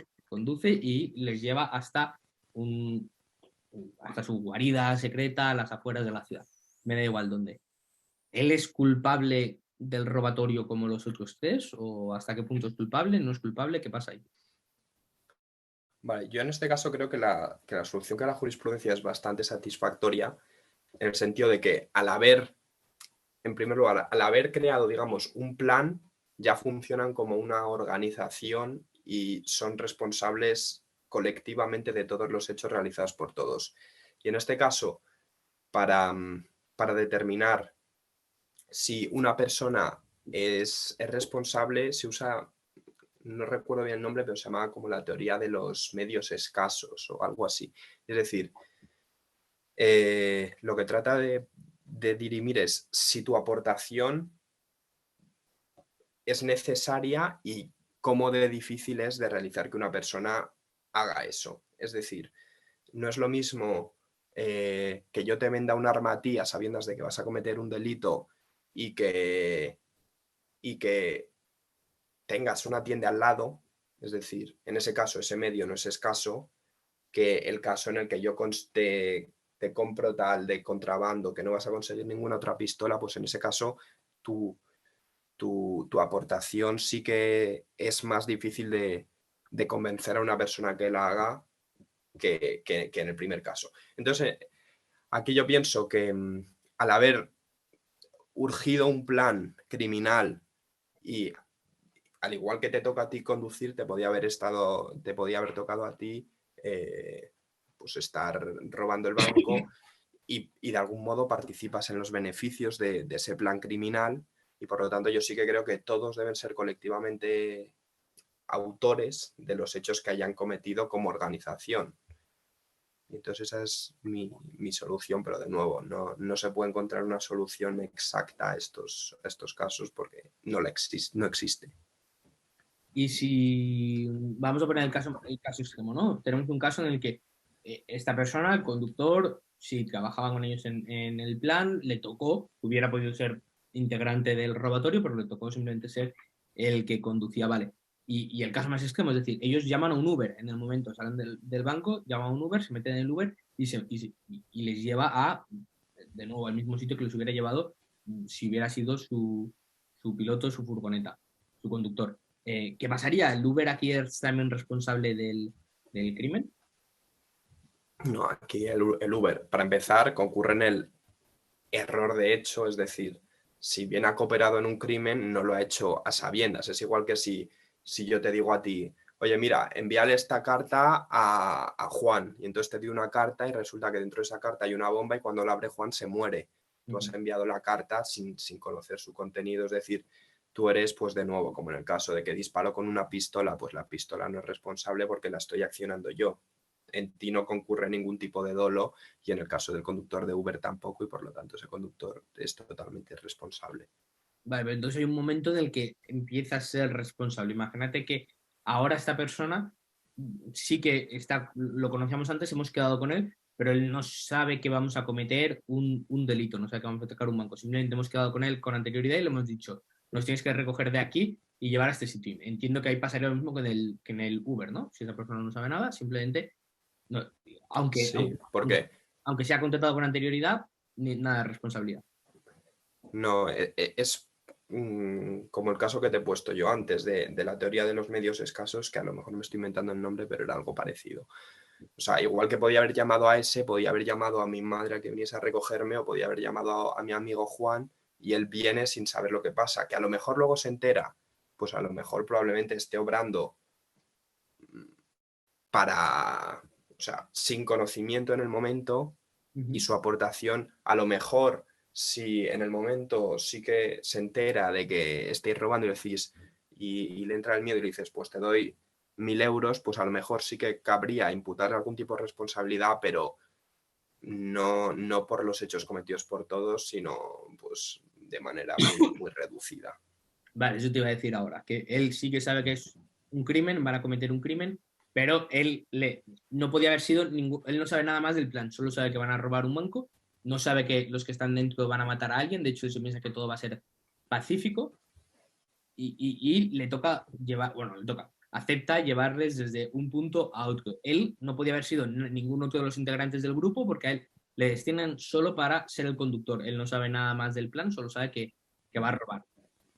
y les lleva hasta su guarida secreta a las afueras de la ciudad. Me da igual dónde. ¿Él es culpable del robatorio como los otros tres? ¿O hasta qué punto es culpable? ¿No es culpable? ¿Qué pasa ahí? Vale, yo en este caso creo que la solución que da la jurisprudencia es bastante satisfactoria, en el sentido de que en primer lugar, al haber creado, digamos, un plan, ya funcionan como una organización y son responsables colectivamente de todos los hechos realizados por todos. Y en este caso, para determinar si una persona es responsable, se usa, no recuerdo bien el nombre, pero se llamaba como la teoría de los medios escasos o algo así. Es decir, lo que trata de dirimir es si tu aportación es necesaria y cómo de difícil es de realizar que una persona haga eso. Es decir, no es lo mismo que yo te venda un arma a ti a sabiendas de que vas a cometer un delito y que tengas una tienda al lado, es decir, en ese caso ese medio no es escaso, que el caso en el que yo te compro tal de contrabando que no vas a conseguir ninguna otra pistola, pues en ese caso tu, tu aportación sí que es más difícil de convencer a una persona que la haga que en el primer caso. Entonces, aquí yo pienso que al haber urgido un plan criminal y al igual que te toca a ti conducir, te podía haber tocado a ti pues estar robando el banco y de algún modo participas en los beneficios de ese plan criminal, y por lo tanto yo sí que creo que todos deben ser colectivamente autores de los hechos que hayan cometido como organización. Y entonces esa es mi solución, pero de nuevo, no se puede encontrar una solución exacta a estos casos porque no existe. Y si vamos a poner el caso extremo, ¿no? Tenemos un caso en el que esta persona, el conductor, si trabajaban con ellos en el plan, le tocó, hubiera podido ser integrante del robatorio, pero le tocó simplemente ser el que conducía, vale. Y el caso más extremo, es decir, ellos llaman a un Uber en el momento, salen del banco, llaman a un Uber, se meten en el Uber y les lleva de nuevo, al mismo sitio que les hubiera llevado si hubiera sido su piloto, su furgoneta, su conductor. ¿Qué pasaría? ¿El Uber aquí es también responsable del crimen? No, aquí el Uber, para empezar, concurre en el error de hecho, es decir, si bien ha cooperado en un crimen, no lo ha hecho a sabiendas. Es igual que si yo te digo a ti, oye, mira, envíale esta carta a Juan, y entonces te doy una carta y resulta que dentro de esa carta hay una bomba y cuando la abre Juan se muere. Tú has enviado la carta sin conocer su contenido, es decir, tú eres, pues de nuevo, como en el caso de que disparo con una pistola, pues la pistola no es responsable porque la estoy accionando yo. En ti no concurre ningún tipo de dolo y en el caso del conductor de Uber tampoco y por lo tanto ese conductor es totalmente irresponsable. Vale, pero entonces hay un momento en el que empieza a ser responsable. Imagínate que ahora esta persona sí que está, lo conocíamos antes, hemos quedado con él, pero él no sabe que vamos a cometer un delito, no sabe que vamos a atacar un banco. Simplemente hemos quedado con él con anterioridad y le hemos dicho, nos tienes que recoger de aquí y llevar a este sitio. Entiendo que ahí pasaría lo mismo que en el Uber, ¿no? Si esa persona no sabe nada, simplemente, no, aunque, Sí, aunque, aunque, porque aunque sea contratado con anterioridad, nada de responsabilidad. no es como el caso que te he puesto yo antes de la teoría de los medios escasos, que a lo mejor me estoy inventando el nombre, pero era algo parecido. O sea, igual que podía haber llamado a ese, podía haber llamado a mi madre a que viniese a recogerme o podía haber llamado a mi amigo Juan y él viene sin saber lo que pasa. Que a lo mejor luego se entera, pues a lo mejor probablemente esté obrando para, o sea, sin conocimiento en el momento y su aportación a lo mejor si en el momento sí que se entera de que estáis robando y decís y le entra el miedo y le dices pues te doy 1.000 euros, pues a lo mejor sí que cabría imputar algún tipo de responsabilidad, pero no por los hechos cometidos por todos, sino pues de manera muy reducida. Vale, eso te iba a decir ahora, que él sí que sabe que es un crimen, van a cometer un crimen, pero no podía haber sido él no sabe nada más del plan, solo sabe que van a robar un banco, no sabe que los que están dentro van a matar a alguien, de hecho él se piensa que todo va a ser pacífico y le toca llevar, bueno, le toca, acepta llevarles desde un punto a otro. Él no podía haber sido ningún otro de los integrantes del grupo porque a él le destinan solo para ser el conductor, él no sabe nada más del plan, solo sabe que va a robar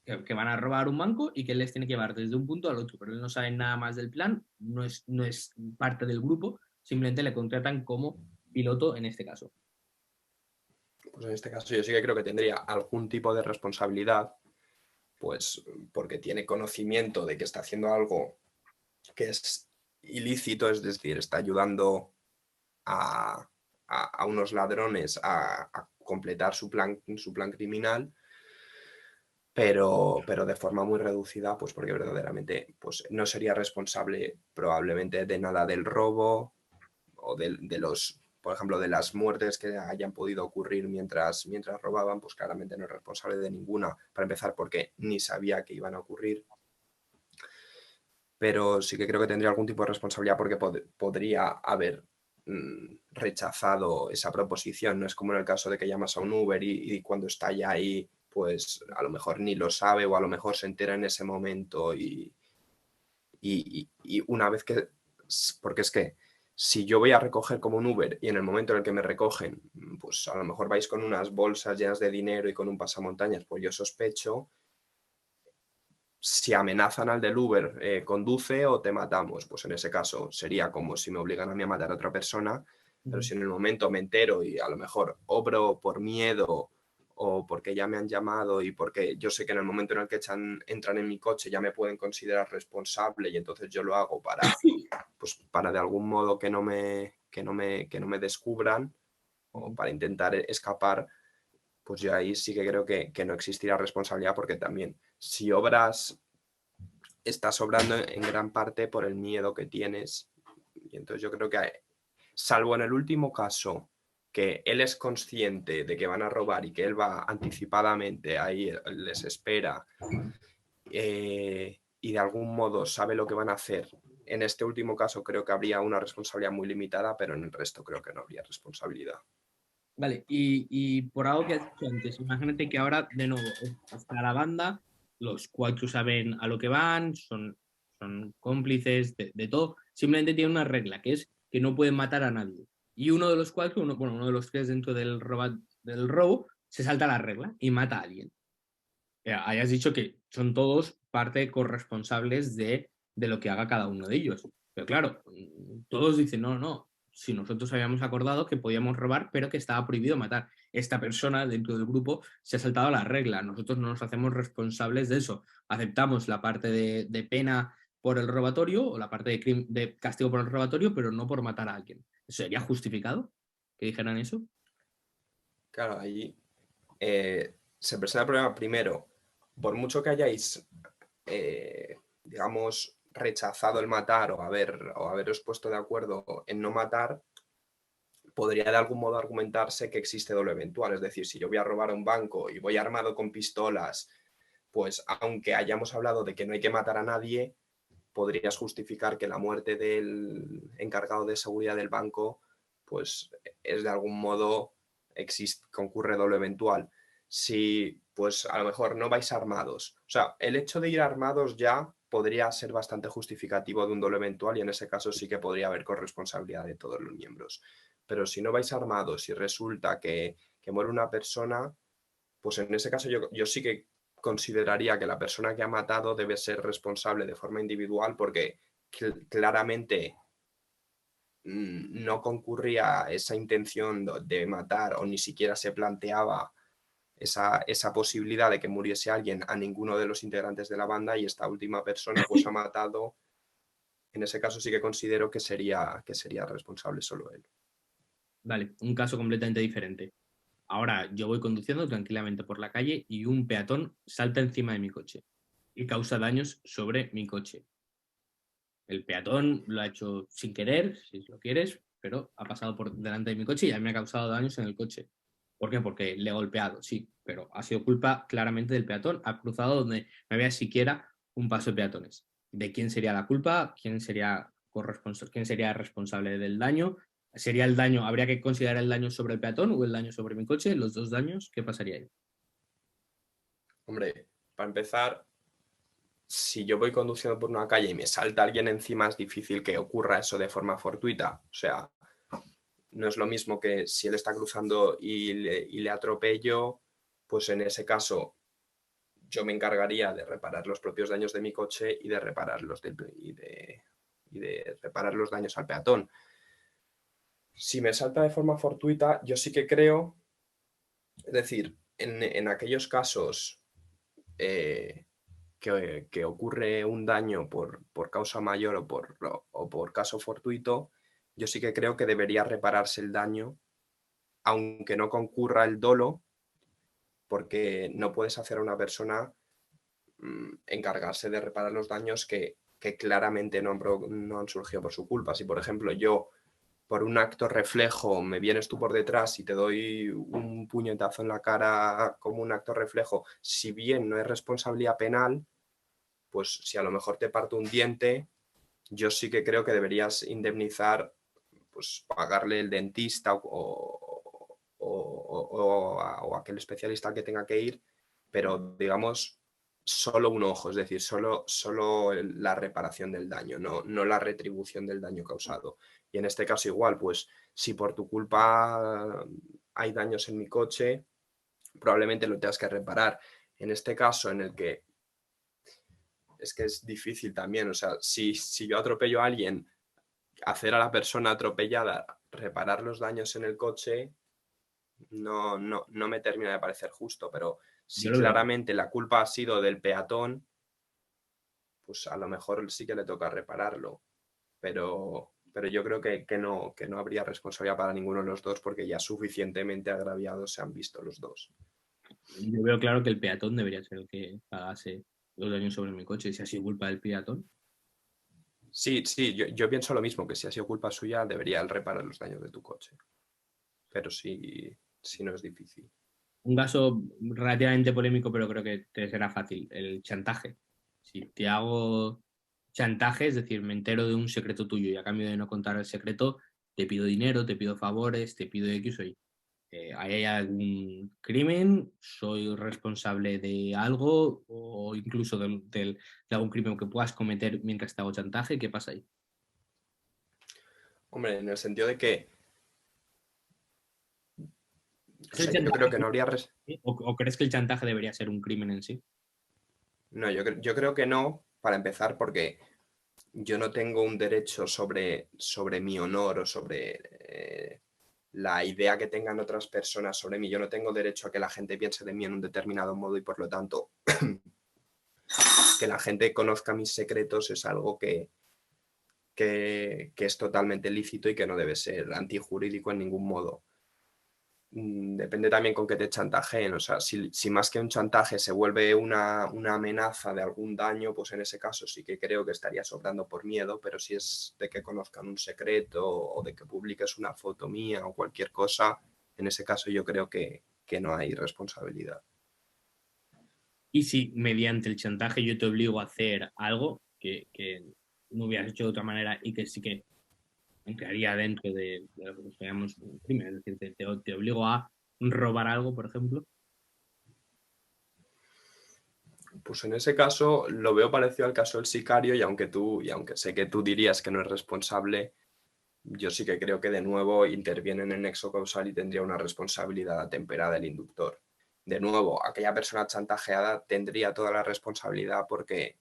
que van a robar un banco y que él les tiene que llevar desde un punto al otro, pero él no sabe nada más del plan, no es parte del grupo, simplemente le contratan como piloto en este caso. Pues en este caso yo sí que creo que tendría algún tipo de responsabilidad, pues porque tiene conocimiento de que está haciendo algo que es ilícito, es decir, está ayudando a unos ladrones a completar su plan criminal, pero de forma muy reducida, pues porque verdaderamente pues, no sería responsable probablemente de nada del robo o de los, por ejemplo, de las muertes que hayan podido ocurrir mientras robaban, pues claramente no es responsable de ninguna, para empezar porque ni sabía que iban a ocurrir. Pero sí que creo que tendría algún tipo de responsabilidad porque podría haber rechazado esa proposición. No es como en el caso de que llamas a un Uber y cuando está ya ahí, pues a lo mejor ni lo sabe o a lo mejor se entera en ese momento y una vez que... Porque es que si yo voy a recoger como un Uber y en el momento en el que me recogen, pues a lo mejor vais con unas bolsas llenas de dinero y con un pasamontañas, pues yo sospecho si amenazan al del Uber, conduce o te matamos. Pues en ese caso sería como si me obligan a mí a matar a otra persona, pero si en el momento me entero y a lo mejor obro por miedo o porque ya me han llamado y porque yo sé que en el momento en el que entran en mi coche ya me pueden considerar responsable y entonces yo lo hago pues para de algún modo que no me descubran o para intentar escapar, pues yo ahí sí que creo que no existirá responsabilidad porque también si obras, estás obrando en gran parte por el miedo que tienes y entonces yo creo que salvo en el último caso, que él es consciente de que van a robar y que él va anticipadamente ahí, les espera y de algún modo sabe lo que van a hacer. En este último caso creo que habría una responsabilidad muy limitada, pero en el resto creo que no habría responsabilidad. Vale, y por algo que has dicho antes, imagínate que ahora de nuevo está la banda, los cuatro saben a lo que van, son cómplices de todo, simplemente tienen una regla, que es que no pueden matar a nadie. Y uno de los cuatro, uno de los tres dentro del robo, se salta la regla y mata a alguien. Hayas dicho que son todos parte corresponsables de lo que haga cada uno de ellos. Pero claro, todos dicen, no, no, si nosotros habíamos acordado que podíamos robar, pero que estaba prohibido matar. Esta persona dentro del grupo se ha saltado la regla, nosotros no nos hacemos responsables de eso. Aceptamos la parte de pena por el robatorio o la parte de castigo por el robatorio, pero no por matar a alguien. ¿Eso sería justificado que dijeran eso? Claro, ahí se presenta el problema primero, por mucho que hayáis, digamos, rechazado el matar o haberos puesto de acuerdo en no matar, podría de algún modo argumentarse que existe doble eventual. Es decir, si yo voy a robar a un banco y voy armado con pistolas, pues aunque hayamos hablado de que no hay que matar a nadie, podrías justificar que la muerte del encargado de seguridad del banco, pues es de algún modo, concurre doble eventual. Si pues a lo mejor no vais armados, o sea, el hecho de ir armados ya podría ser bastante justificativo de un doble eventual y en ese caso sí que podría haber corresponsabilidad de todos los miembros. Pero si no vais armados y resulta que muere una persona, pues en ese caso yo sí que consideraría que la persona que ha matado debe ser responsable de forma individual porque claramente no concurría esa intención de matar o ni siquiera se planteaba esa posibilidad de que muriese alguien a ninguno de los integrantes de la banda y esta última persona pues ha matado. En ese caso sí que considero que sería responsable solo él. Vale, un caso completamente diferente. Ahora yo voy conduciendo tranquilamente por la calle y un peatón salta encima de mi coche y causa daños sobre mi coche. El peatón lo ha hecho sin querer, si lo quieres, pero ha pasado por delante de mi coche y ya me ha causado daños en el coche. ¿Por qué? Porque le he golpeado, sí, pero ha sido culpa claramente del peatón. Ha cruzado donde no había siquiera un paso de peatones. ¿De quién sería la culpa? ¿Quién sería responsable del daño? ¿Sería el daño? ¿Habría que considerar el daño sobre el peatón o el daño sobre mi coche? Los dos daños, ¿qué pasaría ahí? Hombre, para empezar, si yo voy conduciendo por una calle y me salta alguien encima, es difícil que ocurra eso de forma fortuita. O sea, no es lo mismo que si él está cruzando y le atropello, pues en ese caso yo me encargaría de reparar los propios daños de mi coche y de reparar reparar los daños al peatón. Si me salta de forma fortuita, yo sí que creo, es decir, en aquellos casos que ocurre un daño por causa mayor o por caso fortuito, yo sí que creo que debería repararse el daño, aunque no concurra el dolo, porque no puedes hacer a una persona encargarse de reparar los daños que claramente no han surgido por su culpa. Si, por ejemplo, yo por un acto reflejo me vienes tú por detrás y te doy un puñetazo en la cara como un acto reflejo, si bien no es responsabilidad penal, pues si a lo mejor te parto un diente, yo sí que creo que deberías indemnizar, pues pagarle el dentista o aquel especialista que tenga que ir, pero digamos solo un ojo, es decir, solo la reparación del daño, no la retribución del daño causado. Y en este caso igual, pues si por tu culpa hay daños en mi coche, probablemente lo tengas que reparar. En este caso en el que es que es difícil también, o sea, si yo atropello a alguien, hacer a la persona atropellada reparar los daños en el coche no me termina de parecer justo, pero Yo si lo veo. claramente la culpa ha sido del peatón, pues a lo mejor sí que le toca repararlo, pero yo creo que no habría responsabilidad para ninguno de los dos porque ya suficientemente agraviados se han visto los dos. Yo veo claro que el peatón debería ser el que pagase los daños sobre mi coche, si ha sido culpa del peatón. Sí, yo pienso lo mismo, que si ha sido culpa suya debería él reparar los daños de tu coche. Pero sí, sí no es difícil. Un caso relativamente polémico, pero creo que te será fácil, el chantaje. Si te hago chantaje, es decir, me entero de un secreto tuyo y a cambio de no contar el secreto, te pido dinero, te pido favores, te pido X o Y. ¿Hay algún crimen? ¿Soy responsable de algo? ¿O incluso de algún crimen que puedas cometer mientras te hago chantaje? ¿Qué pasa ahí? Hombre, en el sentido de que, o ¿Es el sea, yo creo chantaje que no habría... o crees que el chantaje debería ser un crimen en sí? No, yo creo que no, para empezar, porque yo no tengo un derecho sobre mi honor o sobre la idea que tengan otras personas sobre mí. Yo no tengo derecho a que la gente piense de mí en un determinado modo y por lo tanto que la gente conozca mis secretos es algo que es totalmente lícito y que no debe ser antijurídico en ningún modo. Depende también con qué te chantajeen. O sea, si más que un chantaje se vuelve una amenaza de algún daño, pues en ese caso sí que creo que estaría sobrando por miedo, pero si es de que conozcan un secreto o de que publiques una foto mía o cualquier cosa, en ese caso yo creo que no hay responsabilidad. Y si mediante el chantaje yo te obligo a hacer algo que no hubieras hecho de otra manera y que sí que entraría dentro de lo que nos llamamos un crimen, es decir, te obligo a robar algo, por ejemplo. Pues en ese caso lo veo parecido al caso del sicario y aunque sé que tú dirías que no es responsable, yo sí que creo que de nuevo interviene en el nexo causal y tendría una responsabilidad atemperada el inductor. De nuevo, aquella persona chantajeada tendría toda la responsabilidad porque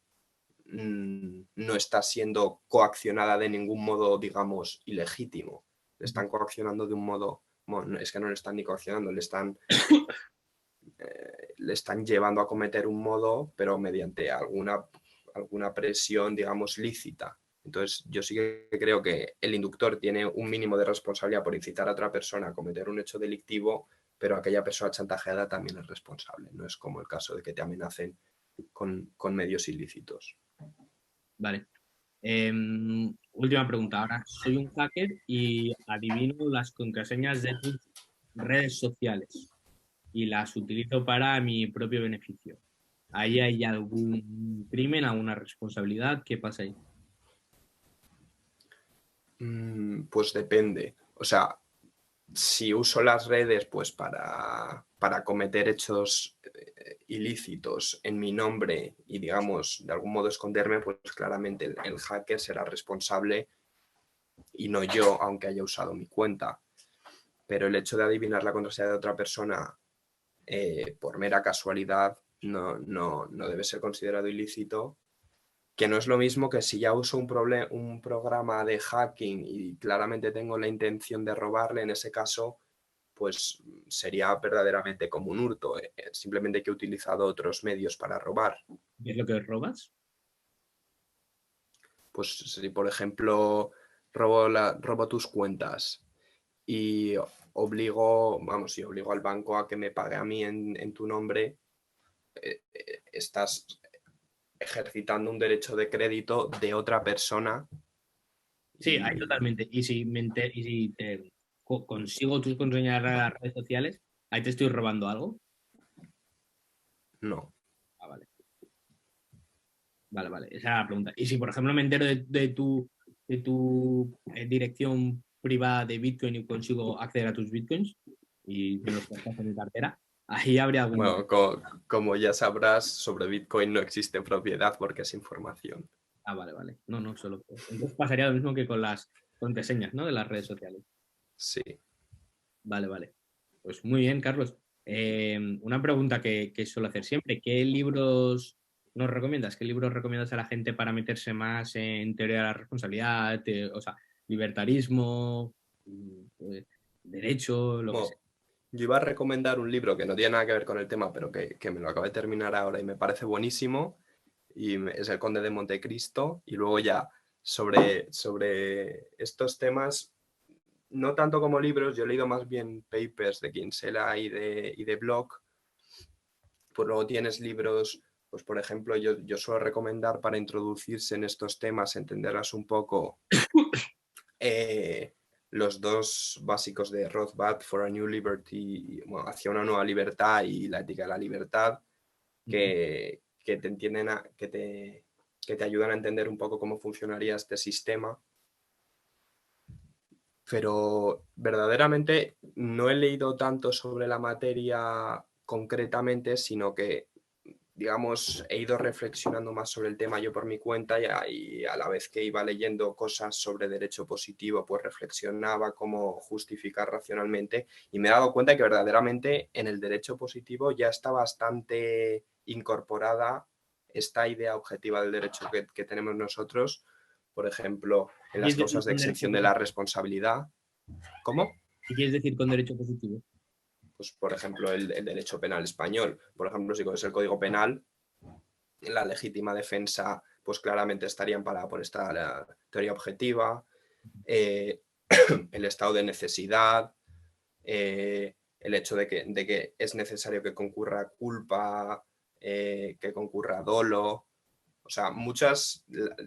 no está siendo coaccionada de ningún modo, digamos, ilegítimo. Le están coaccionando de un modo, bueno, es que no le están ni coaccionando, le están llevando a cometer un modo, pero mediante alguna presión, digamos, lícita. Entonces, yo sí que creo que el inductor tiene un mínimo de responsabilidad por incitar a otra persona a cometer un hecho delictivo, pero aquella persona chantajeada también es responsable. No es como el caso de que te amenacen con medios ilícitos. Vale. Última pregunta. Ahora soy un hacker y adivino las contraseñas de tus redes sociales y las utilizo para mi propio beneficio. ¿Ahí hay algún crimen, alguna responsabilidad? ¿Qué pasa ahí? Pues depende. O sea, si uso las redes pues para cometer hechos ilícitos en mi nombre y digamos de algún modo esconderme, pues claramente el hacker será responsable y no yo, aunque haya usado mi cuenta. Pero el hecho de adivinar la contraseña de otra persona por mera casualidad no debe ser considerado ilícito, que no es lo mismo que si ya uso un programa de hacking y claramente tengo la intención de robarle, en ese caso pues sería verdaderamente como un hurto, simplemente que he utilizado otros medios para robar. ¿Qué es lo que robas? Pues si por ejemplo robo tus cuentas y si obligo al banco a que me pague a mí en tu nombre, estás ejercitando un derecho de crédito de otra persona Sí, ahí y totalmente. Y si te consigo tus contraseñas de las redes sociales, ahí te estoy robando algo. no. Ah, vale. Vale, vale. Esa era la pregunta. Y si, por ejemplo, me entero de tu dirección privada de Bitcoin y consigo acceder a tus Bitcoins y me los pasas en mi cartera, ahí habría algún... Bueno, como ya sabrás, sobre Bitcoin no existe propiedad porque es información. Ah, vale, vale. No, no, solo... Entonces pasaría lo mismo que con las contraseñas, ¿no? De las redes sociales. Sí. Vale, vale. Pues muy bien, Carlos. Una pregunta que suelo hacer siempre. ¿Qué libros nos recomiendas? ¿Qué libros recomiendas a la gente para meterse más en teoría de la responsabilidad? O sea, libertarismo, derecho, lo que sea. Bueno, yo iba a recomendar un libro que no tiene nada que ver con el tema, pero que me lo acabo de terminar ahora y me parece buenísimo, es El Conde de Montecristo. Y luego ya sobre estos temas, no tanto como libros, yo he leído más bien papers de Kinsella y de Block. Pues luego tienes libros pues por ejemplo, yo suelo recomendar para introducirse en estos temas, entenderlas un poco, los dos básicos de Rothbard, For a New Liberty, bueno, hacia una nueva libertad, y la ética de la libertad, que te entienden que te ayudan a entender un poco cómo funcionaría este sistema. Pero verdaderamente no he leído tanto sobre la materia concretamente, sino que, digamos, he ido reflexionando más sobre el tema yo por mi cuenta, y a la vez que iba leyendo cosas sobre derecho positivo, pues reflexionaba cómo justificar racionalmente, y me he dado cuenta que verdaderamente en el derecho positivo ya está bastante incorporada esta idea objetiva del derecho que tenemos nosotros, por ejemplo, en las ¿Quieres decir causas de con derecho exención de la positivo? responsabilidad. ¿Cómo? ¿Qué quieres decir con derecho positivo? Pues, por ejemplo, el derecho penal español. Por ejemplo, si conoces el Código Penal, la legítima defensa, pues claramente estaría amparada por esta teoría objetiva, eh, el estado de necesidad, el hecho de que es necesario que concurra culpa, que concurra dolo. O sea,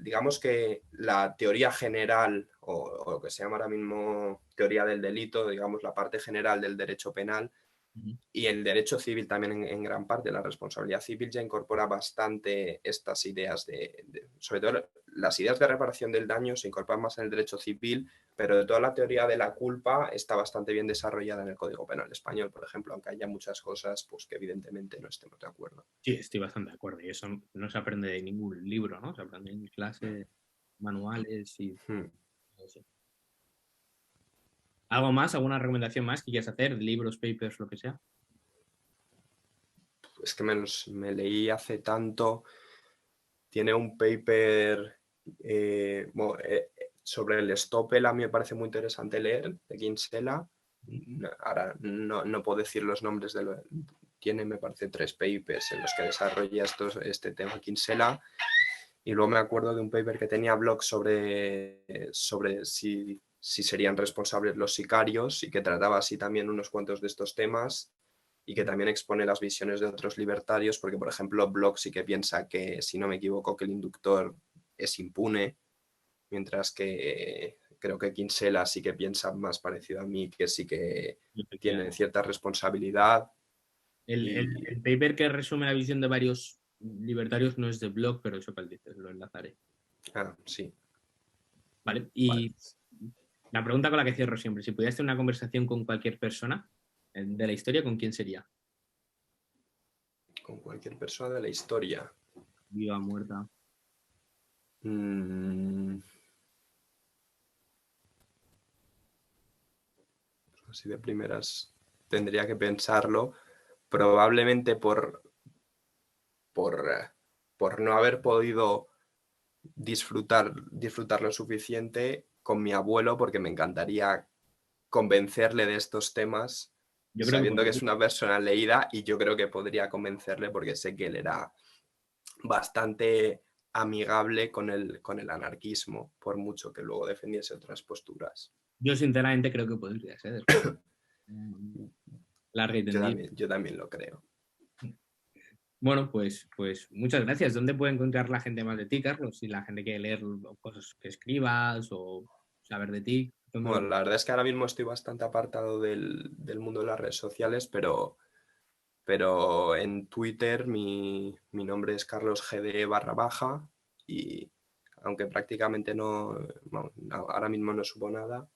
digamos que la teoría general, o lo que se llama ahora mismo teoría del delito, digamos la parte general del derecho penal, y el derecho civil también en gran parte, la responsabilidad civil ya incorpora bastante estas ideas sobre todo las ideas de reparación del daño se incorporan más en el derecho civil, pero toda la teoría de la culpa está bastante bien desarrollada en el Código Penal español, por ejemplo, aunque haya muchas cosas pues, que evidentemente no estemos de acuerdo. Sí, estoy bastante de acuerdo. Y eso no se aprende de ningún libro, ¿no? Se aprende en clase, manuales y Hmm. no sé. ¿Algo más? ¿Alguna recomendación más que quieras hacer? Libros, papers, lo que sea. Es que me leí hace tanto, tiene un paper bueno, sobre el Stoppel, a mí me parece muy interesante leer, de Kinsella. Ahora no puedo decir los nombres tiene, me parece, 3 papers en los que desarrolla este tema Kinsella. Y luego me acuerdo de un paper que tenía blog sobre si serían responsables los sicarios, y que trataba así también unos cuantos de estos temas, y que también expone las visiones de otros libertarios, porque por ejemplo Bloch sí que piensa que, si no me equivoco, que el inductor es impune, mientras que creo que Kinsella sí que piensa más parecido a mí, que sí que tiene Efectivamente. cierta responsabilidad. El paper que resume la visión de varios libertarios no es de blog, pero eso que dices, lo enlazaré. Sí. Vale. Vale. Y la pregunta con la que cierro siempre, si pudieras tener una conversación con cualquier persona de la historia, ¿con quién sería? Con cualquier persona de la historia. Viva, muerta. Mm, así de primeras tendría que pensarlo. Probablemente por, por no haber podido disfrutar lo suficiente con mi abuelo, porque me encantaría convencerle de estos temas, Yo creo que sabiendo que podría. es una persona leída, y yo creo que podría convencerle porque sé que él era bastante amigable con el anarquismo, por mucho que luego defendiese otras posturas. Yo sinceramente creo que podría ser después. Larga y tendida. Yo también lo creo. Bueno, pues muchas gracias. ¿Dónde puede encontrar la gente más de ti, Carlos? Si la gente quiere leer cosas que escribas o saber de ti. Bueno, la verdad es que ahora mismo estoy bastante apartado del mundo de las redes sociales, pero en Twitter mi nombre es carlosgde_, y aunque prácticamente bueno, ahora mismo no subo nada,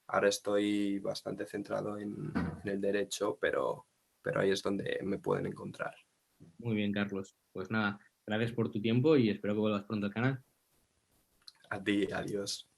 ahora estoy bastante centrado en el derecho, pero ahí es donde me pueden encontrar. Muy bien, Carlos. Pues nada, gracias por tu tiempo y espero que vuelvas pronto al canal. A ti, adiós.